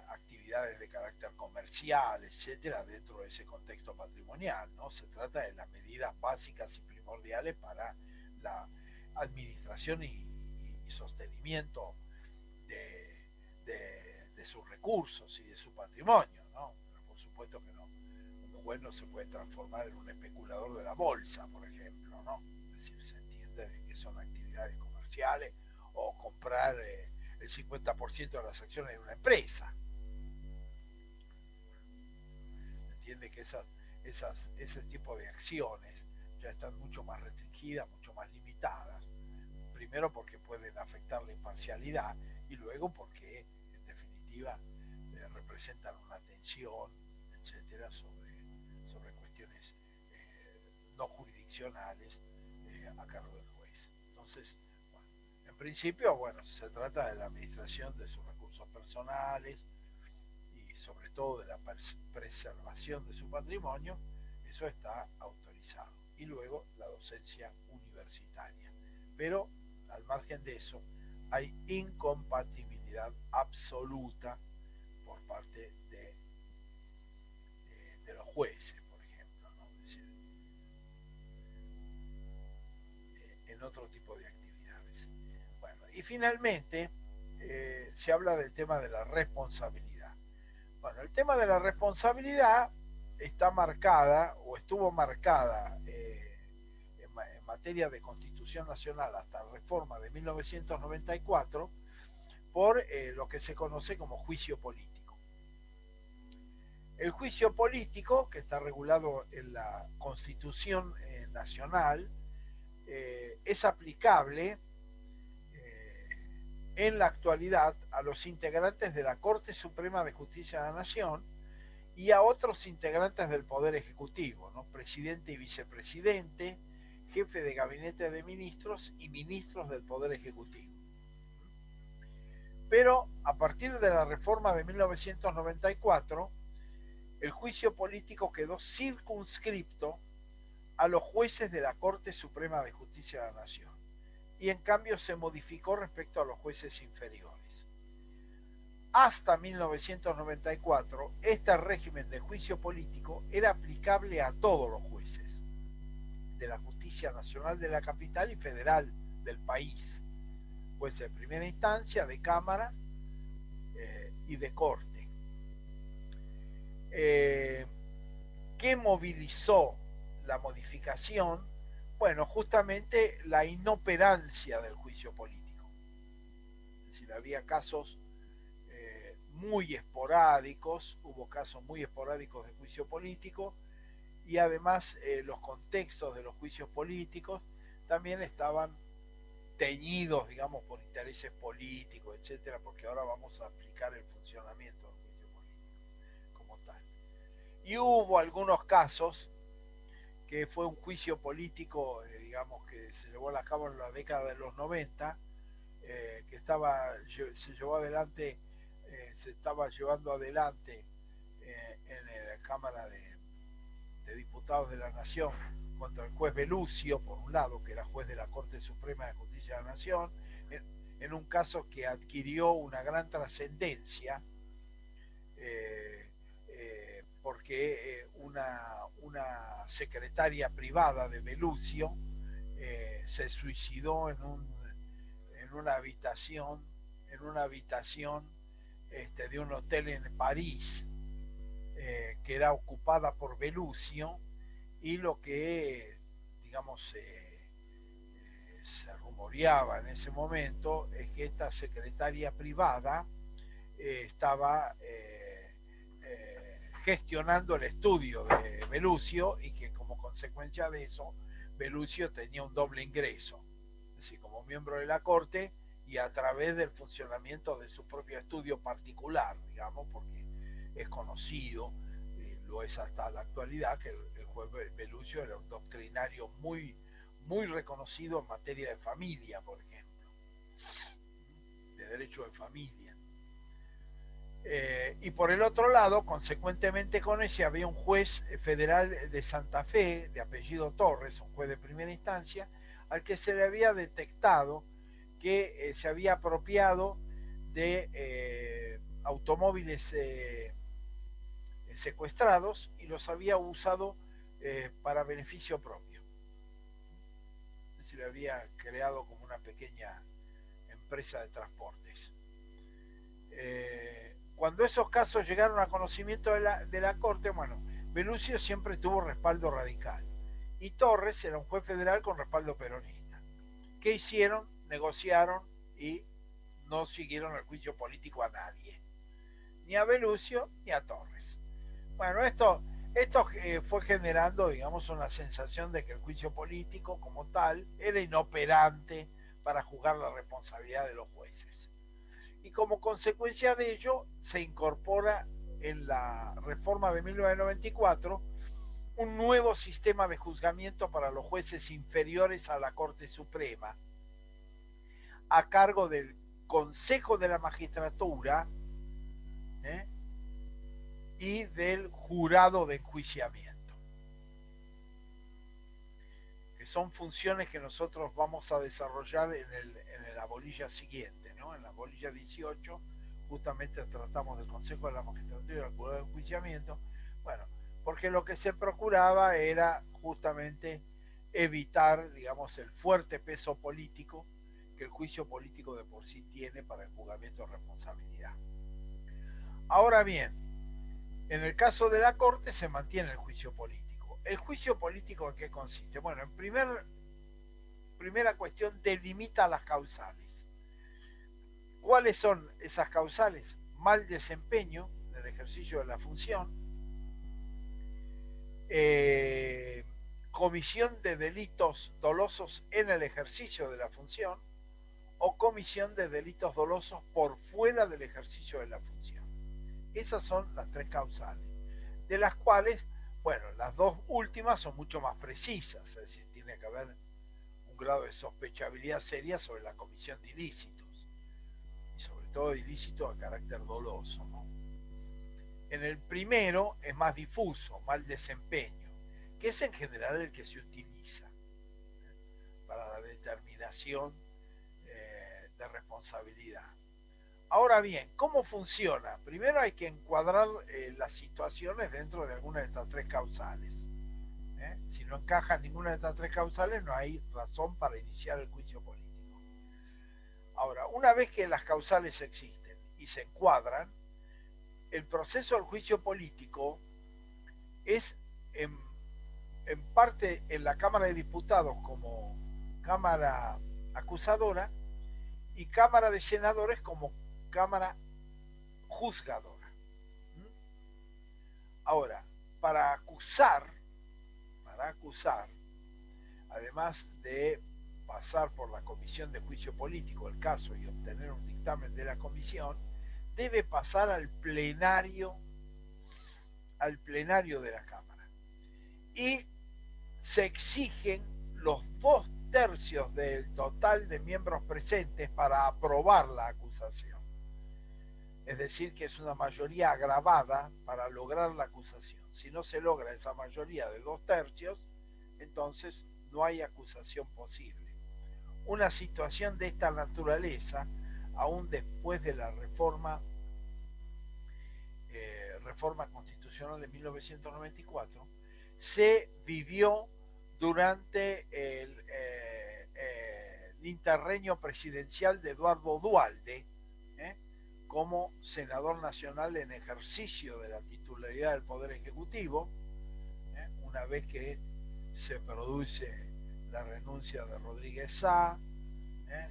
actividades de carácter comercial, etcétera, dentro de ese contexto patrimonial, ¿no? Se trata de las medidas básicas y primordiales para la administración y sostenimiento de sus recursos y de su patrimonio, ¿no? Pero por supuesto que no. Un juez no se puede transformar en un especulador de la bolsa, por ejemplo, ¿no? Es decir, se entiende que son actividades comerciales o comprar el 50% de las acciones de una empresa. Entiende que ese tipo de acciones, ya están mucho más restringidas, mucho más limitadas. Primero porque pueden afectar la imparcialidad y luego porque, en definitiva, representan una tensión, etcétera, sobre cuestiones no jurisdiccionales a cargo del juez. Entonces, bueno, en principio, bueno, se trata de la administración de sus recursos personales y sobre todo de la preservación de su patrimonio. Eso está autorizado. Y luego la docencia universitaria. Pero al margen de eso, hay incompatibilidad absoluta por parte de los jueces, por ejemplo, ¿no? Es decir, en otro tipo de actividades. Bueno, y finalmente se habla del tema de la responsabilidad. Bueno, el tema de la responsabilidad está marcada o estuvo marcada en materia de Constitución Nacional hasta la reforma de 1994 por lo que se conoce como juicio político. El juicio político, que está regulado en la Constitución Nacional, es aplicable en la actualidad a los integrantes de la Corte Suprema de Justicia de la Nación y a otros integrantes del Poder Ejecutivo, ¿no? Presidente y vicepresidente, jefe de gabinete de ministros y ministros del Poder Ejecutivo. Pero a partir de la reforma de 1994, el juicio político quedó circunscripto a los jueces de la Corte Suprema de Justicia de la Nación y en cambio se modificó respecto a los jueces inferiores. Hasta 1994, este régimen de juicio político era aplicable a todos los jueces de la Justicia Nacional de la capital y federal del país, jueces de primera instancia, de Cámara y de Corte. ¿Qué movilizó la modificación? Bueno, justamente la inoperancia del juicio político. Es decir, había casos muy esporádicos, hubo casos muy esporádicos de juicio político y además los contextos de los juicios políticos también estaban teñidos, digamos, por intereses políticos, etcétera, porque ahora vamos a aplicar el funcionamiento del juicio político como tal. Y hubo algunos casos que fue un juicio político, digamos, que se llevó a cabo en la década de los 90, que se llevó adelante, se estaba llevando adelante en la Cámara de Diputados de la Nación contra el juez Belucio, por un lado, que era juez de la Corte Suprema de Justicia de la Nación, en un caso que adquirió una gran trascendencia, porque una secretaria privada de Belucio se suicidó en una habitación de un hotel en París, que era ocupada por Belucio, y lo que, digamos, se rumoreaba en ese momento es que esta secretaria privada estaba gestionando el estudio de Belucio y que como consecuencia de eso Belucio tenía un doble ingreso, es decir, como miembro de la Corte y a través del funcionamiento de su propio estudio particular, digamos, porque es conocido, lo es hasta la actualidad, que el juez Belucio era un doctrinario muy, muy reconocido en materia de familia, por ejemplo, de derecho de familia. Y por el otro lado, consecuentemente con ese, había un juez federal de Santa Fe, de apellido Torres, un juez de primera instancia, al que se le había detectado que se había apropiado de automóviles secuestrados y los había usado para beneficio propio. Es decir, había creado como una pequeña empresa de transportes. Cuando esos casos llegaron a conocimiento de la Corte, bueno, Belucio siempre tuvo respaldo radical y Torres era un juez federal con respaldo peronista. ¿Qué hicieron? Negociaron y no siguieron el juicio político a nadie, ni a Belucio ni a Torres. Bueno, esto Esto fue generando, digamos, una sensación de que el juicio político como tal era inoperante para juzgar la responsabilidad de los jueces. Y como consecuencia de ello se incorpora en la reforma de 1994 un nuevo sistema de juzgamiento para los jueces inferiores a la Corte Suprema, a cargo del Consejo de la Magistratura, ¿eh? y del jurado de enjuiciamiento, que son funciones que nosotros vamos a desarrollar en la bolilla siguiente, ¿no? En la bolilla 18 justamente tratamos del Consejo de la Magistratura y del jurado de enjuiciamiento, bueno, porque lo que se procuraba era justamente evitar, digamos, el fuerte peso político que el juicio político de por sí tiene para el juzgamiento de responsabilidad. Ahora bien, en el caso de la Corte se mantiene el juicio político. ¿El juicio político en qué consiste? Bueno, en primera cuestión, delimita las causales. ¿Cuáles son esas causales? Mal desempeño del ejercicio de la función, comisión de delitos dolosos en el ejercicio de la función o comisión de delitos dolosos por fuera del ejercicio de la función. Esas son las tres causales, de las cuales, bueno, las dos últimas son mucho más precisas, es decir, tiene que haber un grado de sospechabilidad seria sobre la comisión de ilícitos, y sobre todo ilícitos de carácter doloso, ¿no? En el primero es más difuso, mal desempeño, que es en general el que se utiliza para la determinación de responsabilidad. Ahora bien, ¿cómo funciona? Primero hay que encuadrar las situaciones dentro de alguna de estas tres causales. Si no encaja ninguna de estas tres causales, no hay razón para iniciar el juicio político. Ahora, una vez que las causales existen y se encuadran, el proceso del juicio político es en parte en la Cámara de Diputados como Cámara acusadora y Cámara de Senadores como Cámara juzgadora. Ahora, para acusar, además de pasar por la comisión de juicio político el caso y obtener un dictamen de la comisión, debe pasar al plenario de la Cámara. Y se exigen los 2/3 del total de miembros presentes para aprobar la acusación. Es decir, que es una mayoría agravada para lograr la acusación. Si no se logra esa mayoría de 2/3, entonces no hay acusación posible. Una situación de esta naturaleza, aún después de la reforma constitucional de 1994, se vivió durante el interreño presidencial de Eduardo Duhalde, como senador nacional en ejercicio de la titularidad del Poder Ejecutivo, una vez que se produce la renuncia de Rodríguez Sá,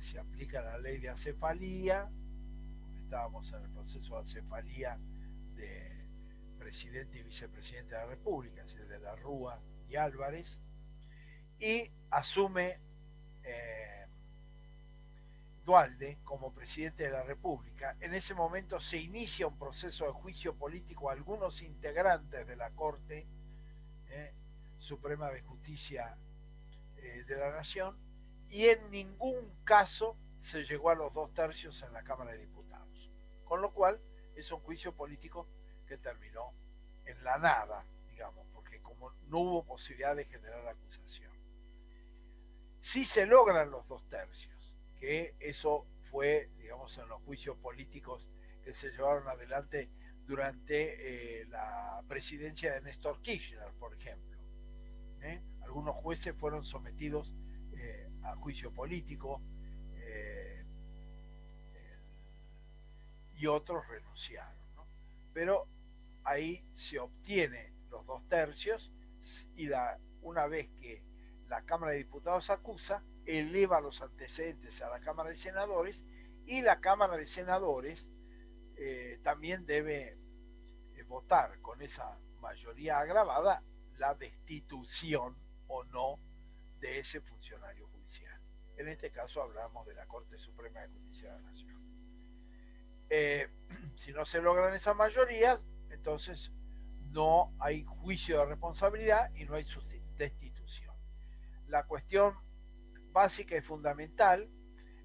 se aplica la ley de acefalía, estábamos en el proceso de acefalía de presidente y vicepresidente de la República, es decir, de la Rúa y Álvarez, y asume Duhalde como presidente de la República. En ese momento se inicia un proceso de juicio político a algunos integrantes de la Corte Suprema de Justicia de la Nación, y en ningún caso se llegó a los 2/3 en la Cámara de Diputados. Con lo cual es un juicio político que terminó en la nada, digamos, porque como no hubo posibilidad de generar acusación. Si se logran los 2/3, que eso fue, digamos, en los juicios políticos que se llevaron adelante durante la presidencia de Néstor Kirchner, por ejemplo. Algunos jueces fueron sometidos a juicio político y otros renunciaron, ¿no? Pero ahí se obtiene los 2/3 y una vez que la Cámara de Diputados acusa, eleva los antecedentes a la Cámara de Senadores, y la Cámara de Senadores también debe votar con esa mayoría agravada la destitución o no de ese funcionario judicial. En este caso hablamos de la Corte Suprema de Justicia de la Nación. Si no se logran esas mayorías, entonces no hay juicio de responsabilidad y no hay destitución. La cuestión básica y fundamental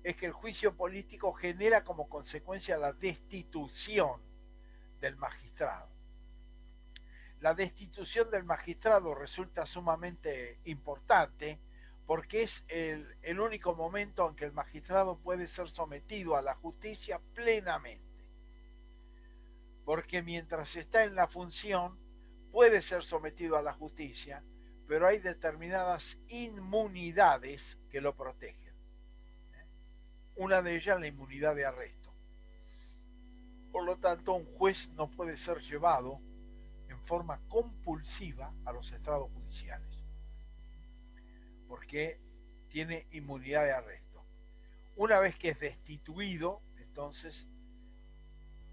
es que el juicio político genera como consecuencia la destitución del magistrado. La destitución del magistrado resulta sumamente importante porque es el único momento en que el magistrado puede ser sometido a la justicia plenamente. Porque mientras está en la función puede ser sometido a la justicia, pero hay determinadas inmunidades que lo protegen. Una de ellas la inmunidad de arresto. Por lo tanto, un juez no puede ser llevado en forma compulsiva a los estrados judiciales, porque tiene inmunidad de arresto. Una vez que es destituido, entonces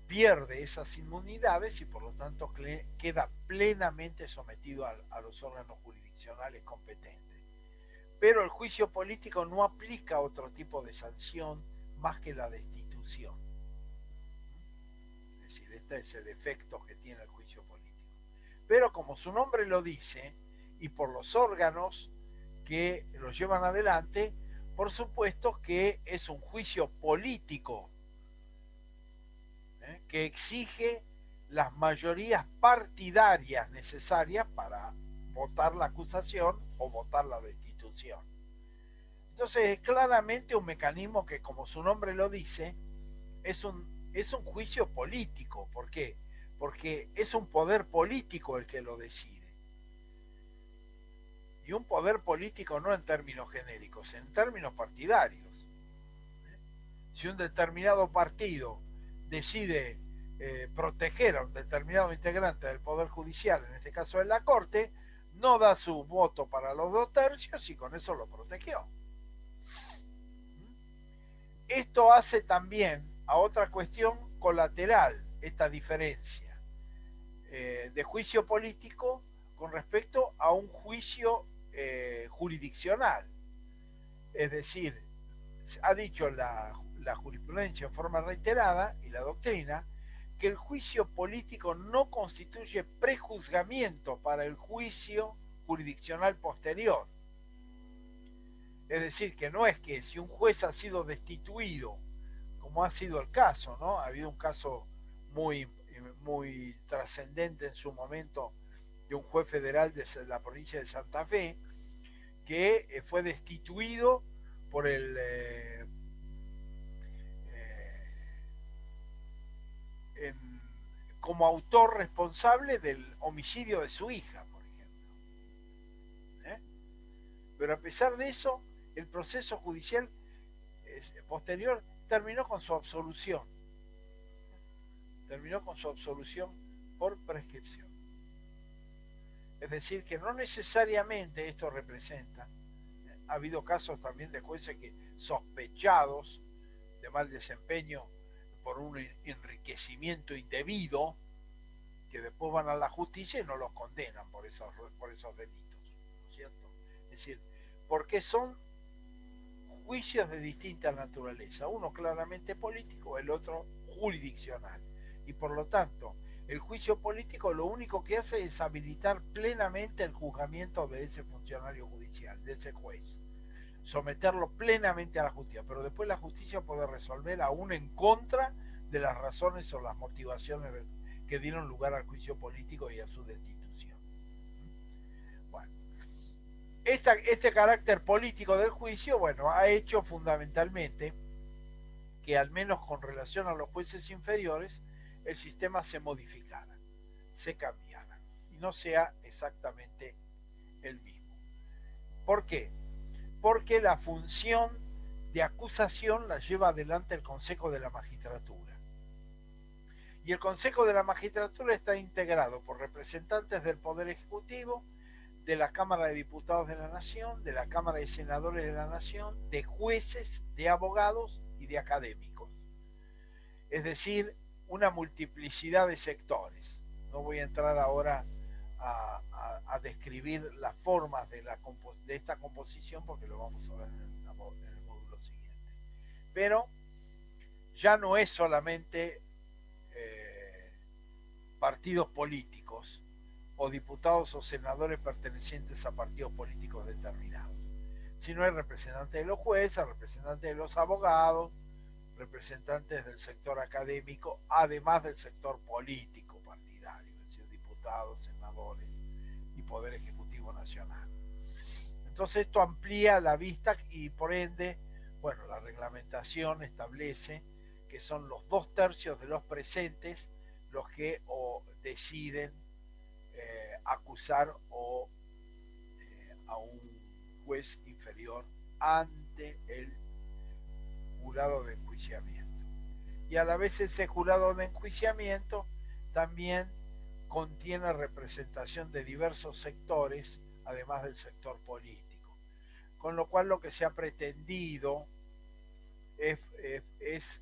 pierde esas inmunidades y por lo tanto queda plenamente sometido a los órganos jurisdiccionales competentes. Pero el juicio político no aplica otro tipo de sanción más que la destitución. Es decir, este es el efecto que tiene el juicio político. Pero como su nombre lo dice, y por los órganos que lo llevan adelante, por supuesto que es un juicio político que exige las mayorías partidarias necesarias para votar la acusación o votar la destitución. Entonces es claramente un mecanismo que, como su nombre lo dice, es un juicio político. ¿Por qué? Porque es un poder político el que lo decide. Y un poder político no en términos genéricos, en términos partidarios. Si un determinado partido decide proteger a un determinado integrante del Poder Judicial, en este caso de la Corte, no da su voto para los 2/3 y con eso lo protegió. Esto hace también a otra cuestión colateral, esta diferencia de juicio político con respecto a un juicio jurisdiccional. Es decir, ha dicho la jurisprudencia en forma reiterada y la doctrina que el juicio político no constituye prejuzgamiento para el juicio jurisdiccional posterior. Es decir, que no es que si un juez ha sido destituido, como ha sido el caso, ¿no? Ha habido un caso muy trascendente en su momento de un juez federal de la provincia de Santa Fe que fue destituido por como autor responsable del homicidio de su hija, por ejemplo. Pero a pesar de eso, el proceso judicial posterior terminó con su absolución. Terminó con su absolución por prescripción. Es decir, que no necesariamente esto representa. Ha habido casos también de jueces que sospechados de mal desempeño por un enriquecimiento indebido, que después van a la justicia y no los condenan por esos delitos, ¿no es cierto? Es decir, porque son juicios de distinta naturaleza, uno claramente político, el otro jurisdiccional, y por lo tanto el juicio político lo único que hace es habilitar plenamente el juzgamiento de ese funcionario judicial, de ese juez, someterlo plenamente a la justicia, pero después la justicia puede resolver aún en contra de las razones o las motivaciones que dieron lugar al juicio político y a su destitución. Bueno, este carácter político del juicio, bueno, ha hecho fundamentalmente que al menos con relación a los jueces inferiores, el sistema se modificara, se cambiara y no sea exactamente el mismo. ¿Por qué? Porque la función de acusación la lleva adelante el Consejo de la Magistratura. Y el Consejo de la Magistratura está integrado por representantes del Poder Ejecutivo, de la Cámara de Diputados de la Nación, de la Cámara de Senadores de la Nación, de jueces, de abogados y de académicos. Es decir, una multiplicidad de sectores, no voy a entrar ahora a describir las formas de esta composición porque lo vamos a ver en el módulo siguiente. Pero ya no es solamente partidos políticos o diputados o senadores pertenecientes a partidos políticos determinados, sino hay representantes de los jueces, representantes de los abogados, representantes del sector académico, además del sector político partidario, es decir, diputados, senadores y Poder Ejecutivo Nacional. Entonces esto amplía la vista y por ende, bueno, la reglamentación establece que son los 2/3 de los presentes los que deciden acusar a un juez inferior ante el jurado de enjuiciamiento. Y a la vez ese jurado de enjuiciamiento también contiene representación de diversos sectores, además del sector político. Con lo cual lo que se ha pretendido es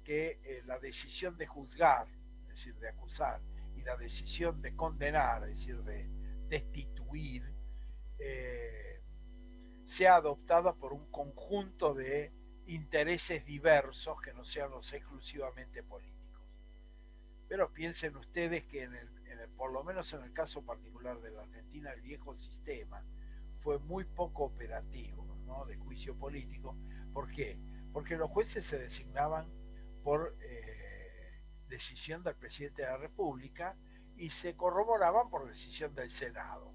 que la decisión de juzgar, es decir, de acusar, y la decisión de condenar, es decir, de destituir, sea adoptada por un conjunto de intereses diversos que no sean los exclusivamente políticos. Pero piensen ustedes que por lo menos en el caso particular de la Argentina, el viejo sistema fue muy poco operativo, ¿no?, de juicio político. ¿Por qué? Porque los jueces se designaban por decisión del presidente de la República y se corroboraban por decisión del Senado.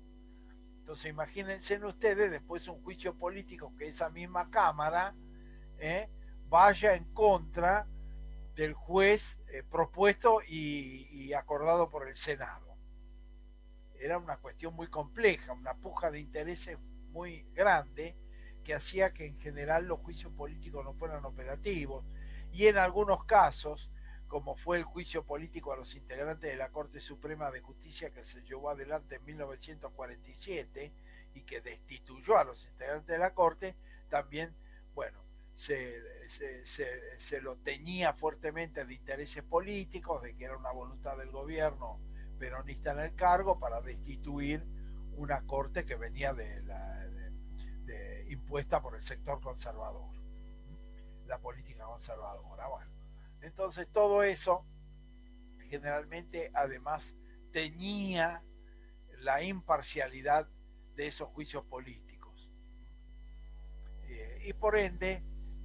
Entonces imagínense ustedes después un juicio político que esa misma Cámara vaya en contra del juez propuesto y acordado por el Senado. Era una cuestión muy compleja, una puja de intereses muy grande que hacía que en general los juicios políticos no fueran operativos, y en algunos casos, como fue el juicio político a los integrantes de la Corte Suprema de Justicia que se llevó adelante en 1947 y que destituyó a los integrantes de la Corte, también, bueno, se lo teñía fuertemente de intereses políticos, de que era una voluntad del gobierno peronista en el cargo para destituir una corte que venía impuesta por el sector conservador, la política conservadora. Bueno, entonces todo eso generalmente además teñía la imparcialidad de esos juicios políticos. Y por ende,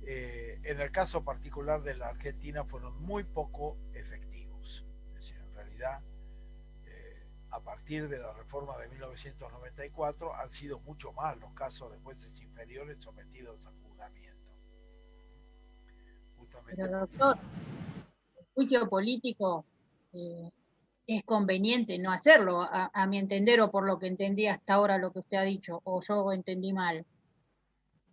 en el caso particular de la Argentina fueron muy poco efectivos. Es decir, en realidad, a partir de la reforma de 1994 han sido mucho más los casos de jueces inferiores sometidos a juzgamiento. Justamente. Pero doctor, el juicio político es conveniente no hacerlo, a mi entender, o por lo que entendí hasta ahora lo que usted ha dicho, o yo entendí mal.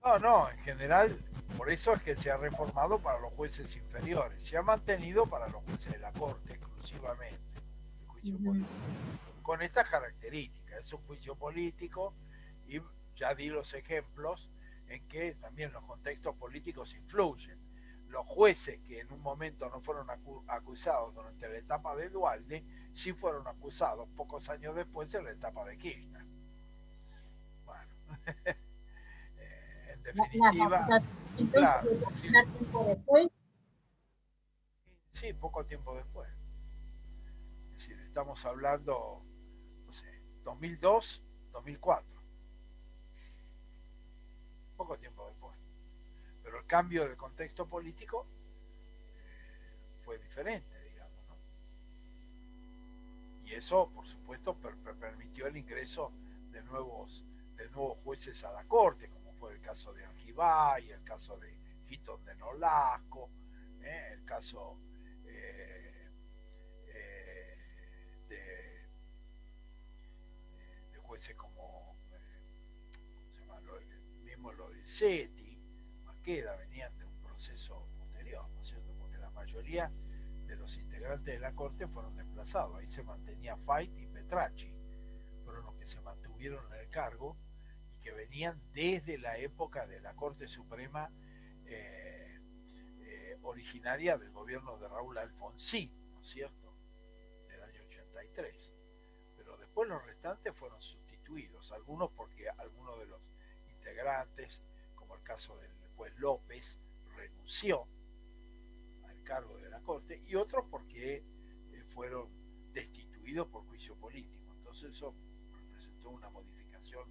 No, en general, por eso es que se ha reformado para los jueces inferiores. Se ha mantenido para los jueces de la Corte exclusivamente el juicio político. Con estas características, es un juicio político y ya di los ejemplos en que también los contextos políticos influyen. Los jueces que en un momento no fueron acusados durante la etapa de Duhalde, sí fueron acusados pocos años después en la etapa de Kirchner. Bueno, en definitiva, claro, tiempo después. Sí, poco tiempo después. Es decir, estamos hablando, no sé, 2002, 2004. Poco tiempo después. Pero el cambio del contexto político fue diferente, digamos, ¿no? Y eso, por supuesto, permitió el ingreso de nuevos jueces a la Corte, como fue el caso de Argibay, el caso de Hitton de Nolasco, el caso de jueces como ¿cómo se llama? Mismo lo de Seti, Maqueda, venían de un proceso posterior, ¿no es cierto? Porque la mayoría de los integrantes de la Corte fueron desplazados. Ahí se mantenía Fait y Petracci, fueron los que se mantuvieron en el cargo y que venían desde la época de la Corte Suprema originaria del gobierno de Raúl Alfonsín, ¿no es cierto?, del año 83. los restantes fueron sustituidos, algunos porque algunos de los integrantes, como el caso del juez López, renunció al cargo de la Corte, y otros porque fueron destituidos por juicio político. Entonces eso representó una modificación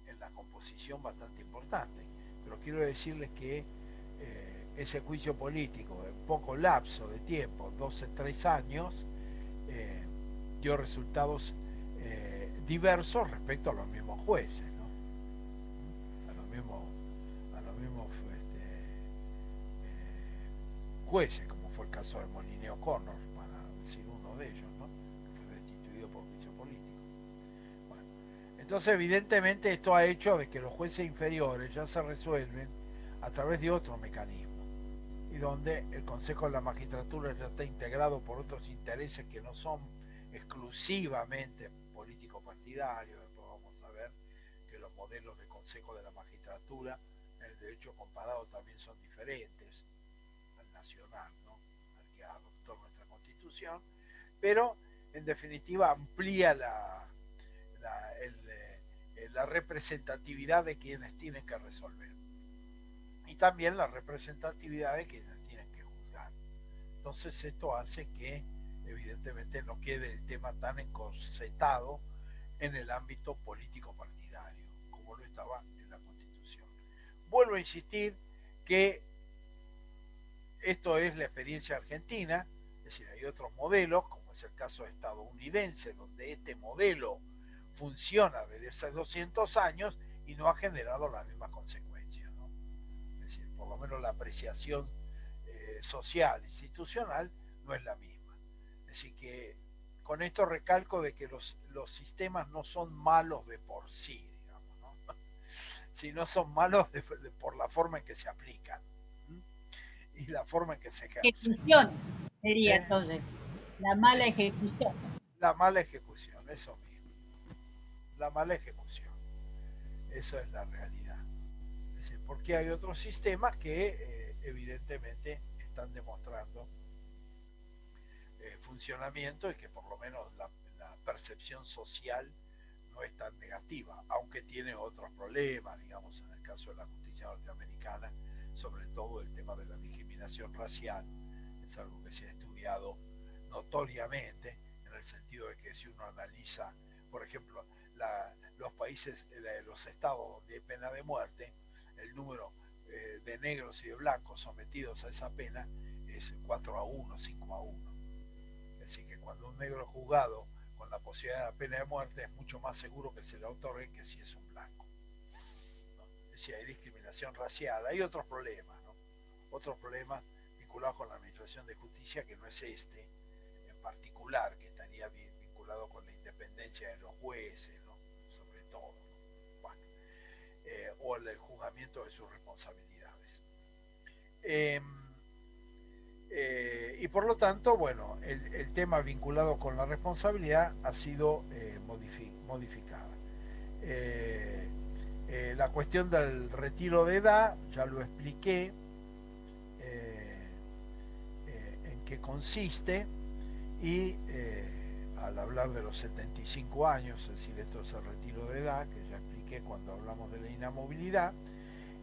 en la composición bastante importante. Pero quiero decirles que ese juicio político, en poco lapso de tiempo, 12, 3 años, dio resultados diversos respecto a los mismos jueces, ¿no? A los mismos jueces, como fue el caso de Moline O'Connor, para decir uno de ellos, ¿no? Que fue destituido por juicio político. Bueno, entonces evidentemente esto ha hecho de que los jueces inferiores ya se resuelven a través de otro mecanismo, y donde el Consejo de la Magistratura ya está integrado por otros intereses que no son exclusivamente político-partidarios. Después vamos a ver que los modelos de Consejo de la Magistratura en el derecho comparado también son diferentes al nacional, ¿no? Al que adoptó nuestra Constitución, pero en definitiva amplía la representatividad de quienes tienen que resolver, y también la representatividad de quienes tienen que juzgar. Entonces esto hace que evidentemente no quede el tema tan encorsetado en el ámbito político partidario como lo estaba en la Constitución. Vuelvo a insistir que esto es la experiencia argentina, es decir, hay otros modelos, como es el caso estadounidense, donde este modelo funciona desde hace 200 años y no ha generado las mismas consecuencias, ¿no? Es decir, por lo menos la apreciación social, institucional, no es la misma. Así que con esto recalco de que los sistemas no son malos de por sí, digamos, ¿no? Sino son malos por la forma en que se aplican, ¿sí? Y la forma en que se ejercen. Ejecución sería ¿Eh? entonces, la mala ejecución. La mala ejecución, eso mismo. La mala ejecución. Eso es la realidad. Es decir, porque hay otros sistemas que evidentemente están demostrando funcionamiento, y que por lo menos la percepción social no es tan negativa, aunque tiene otros problemas, digamos, en el caso de la justicia norteamericana, sobre todo el tema de la discriminación racial. Es algo que se ha estudiado notoriamente, en el sentido de que si uno analiza, por ejemplo, los países, los estados donde hay pena de muerte, el número de negros y de blancos sometidos a esa pena es 4-1, 5-1. Es decir, que cuando un negro es juzgado con la posibilidad de la pena de muerte, es mucho más seguro que se le otorgue que si es un blanco, ¿no? Es decir, hay discriminación racial, hay otros problemas, ¿no? Otros problemas vinculados con la administración de justicia, que no es este en particular, que estaría bien vinculado con la independencia de los jueces, ¿no? Sobre todo, ¿no? Bueno, o el juzgamiento de sus responsabilidades. Y por lo tanto, bueno, el tema vinculado con la responsabilidad ha sido modificada. La cuestión del retiro de edad, ya lo expliqué en qué consiste, y al hablar de los 75 años, es decir, esto es el retiro de edad, que ya expliqué cuando hablamos de la inamovilidad.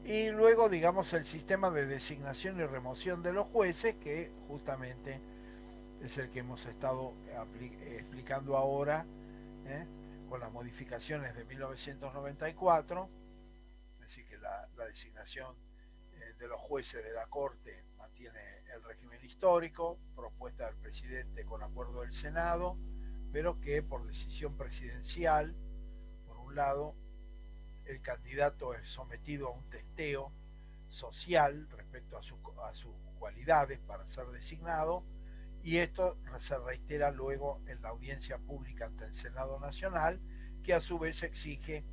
Y luego, digamos, el sistema de designación y remoción de los jueces, que justamente es el que hemos estado explicando ahora, con las modificaciones de 1994, es decir, que la designación de los jueces de la Corte mantiene el régimen histórico, propuesta del presidente con acuerdo del Senado, pero que por decisión presidencial, por un lado, el candidato es sometido a un testeo social respecto a sus cualidades para ser designado, y esto se reitera luego en la audiencia pública ante el Senado Nacional, que a su vez exige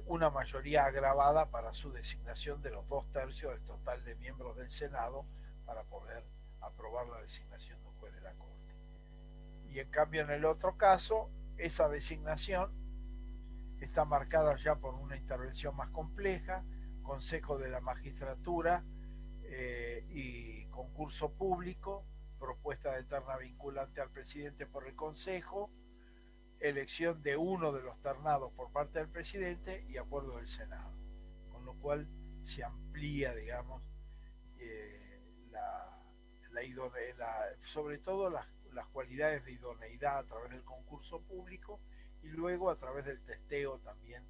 una mayoría agravada para su designación de los 2/3 del total de miembros del Senado para poder aprobar la designación de un juez de la Corte. Y en cambio, en el otro caso, esa designación está marcada ya por una intervención más compleja, Consejo de la Magistratura y concurso público, propuesta de terna vinculante al presidente por el Consejo, elección de uno de los ternados por parte del presidente y acuerdo del Senado, con lo cual se amplía, digamos, sobre todo las cualidades de idoneidad a través del concurso público y luego a través del testeo también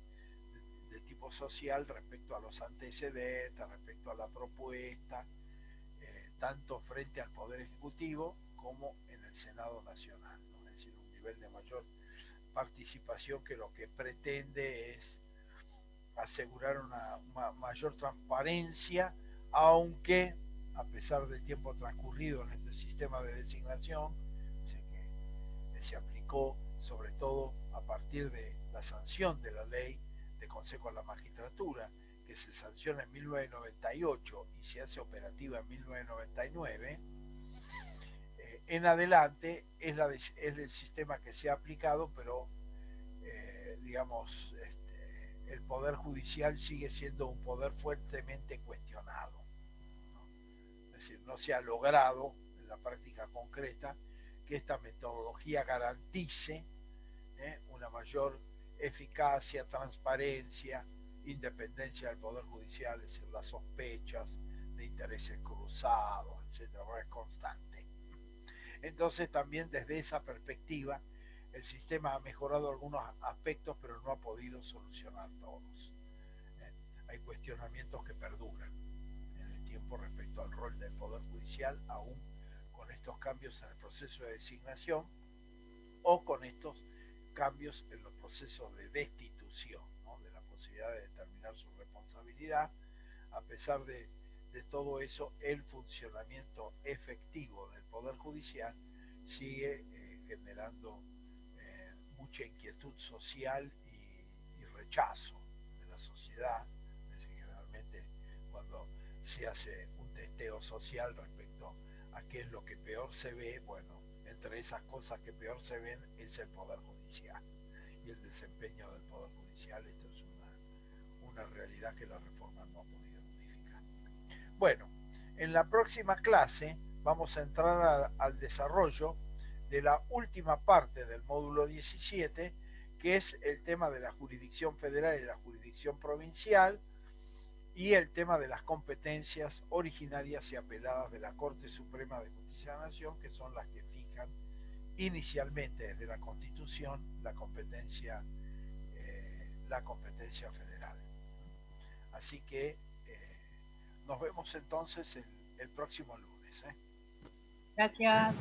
de tipo social respecto a los antecedentes, respecto a la propuesta, tanto frente al Poder Ejecutivo como en el Senado Nacional, ¿no? Es decir, un nivel de mayor participación que lo que pretende es asegurar una mayor transparencia, aunque a pesar del tiempo transcurrido en este sistema de designación, que se aplicó sobre todo a partir de la sanción de la ley de Consejo a la Magistratura, que se sanciona en 1998 y se hace operativa en 1999, en adelante es el sistema que se ha aplicado, pero digamos, el Poder Judicial sigue siendo un poder fuertemente cuestionado, ¿no? Es decir, no se ha logrado en la práctica concreta que esta metodología garantice una mayor eficacia, transparencia, independencia del Poder Judicial, es decir, las sospechas de intereses cruzados, etcétera, es constante. Entonces también desde esa perspectiva el sistema ha mejorado algunos aspectos, pero no ha podido solucionar todos. Hay cuestionamientos que perduran en el tiempo respecto al rol del Poder Judicial, aún con estos cambios en el proceso de designación o con estos cambios en los procesos de destitución, ¿no? De la posibilidad de determinar su responsabilidad. A pesar de todo eso, el funcionamiento efectivo del Poder Judicial sigue generando mucha inquietud social y rechazo de la sociedad. Es decir, generalmente cuando se hace un testeo social respecto a qué es lo que peor se ve, bueno, entre esas cosas que peor se ven es el Poder Judicial y el desempeño del Poder Judicial. Esto es una realidad que la reforma no ha podido modificar. Bueno, en la próxima clase vamos a entrar al desarrollo de la última parte del módulo 17, que es el tema de la jurisdicción federal y la jurisdicción provincial, y el tema de las competencias originarias y apeladas de la Corte Suprema de Justicia de la Nación, que son las que fijan inicialmente desde la Constitución la competencia federal. Así que nos vemos entonces el próximo lunes. Gracias.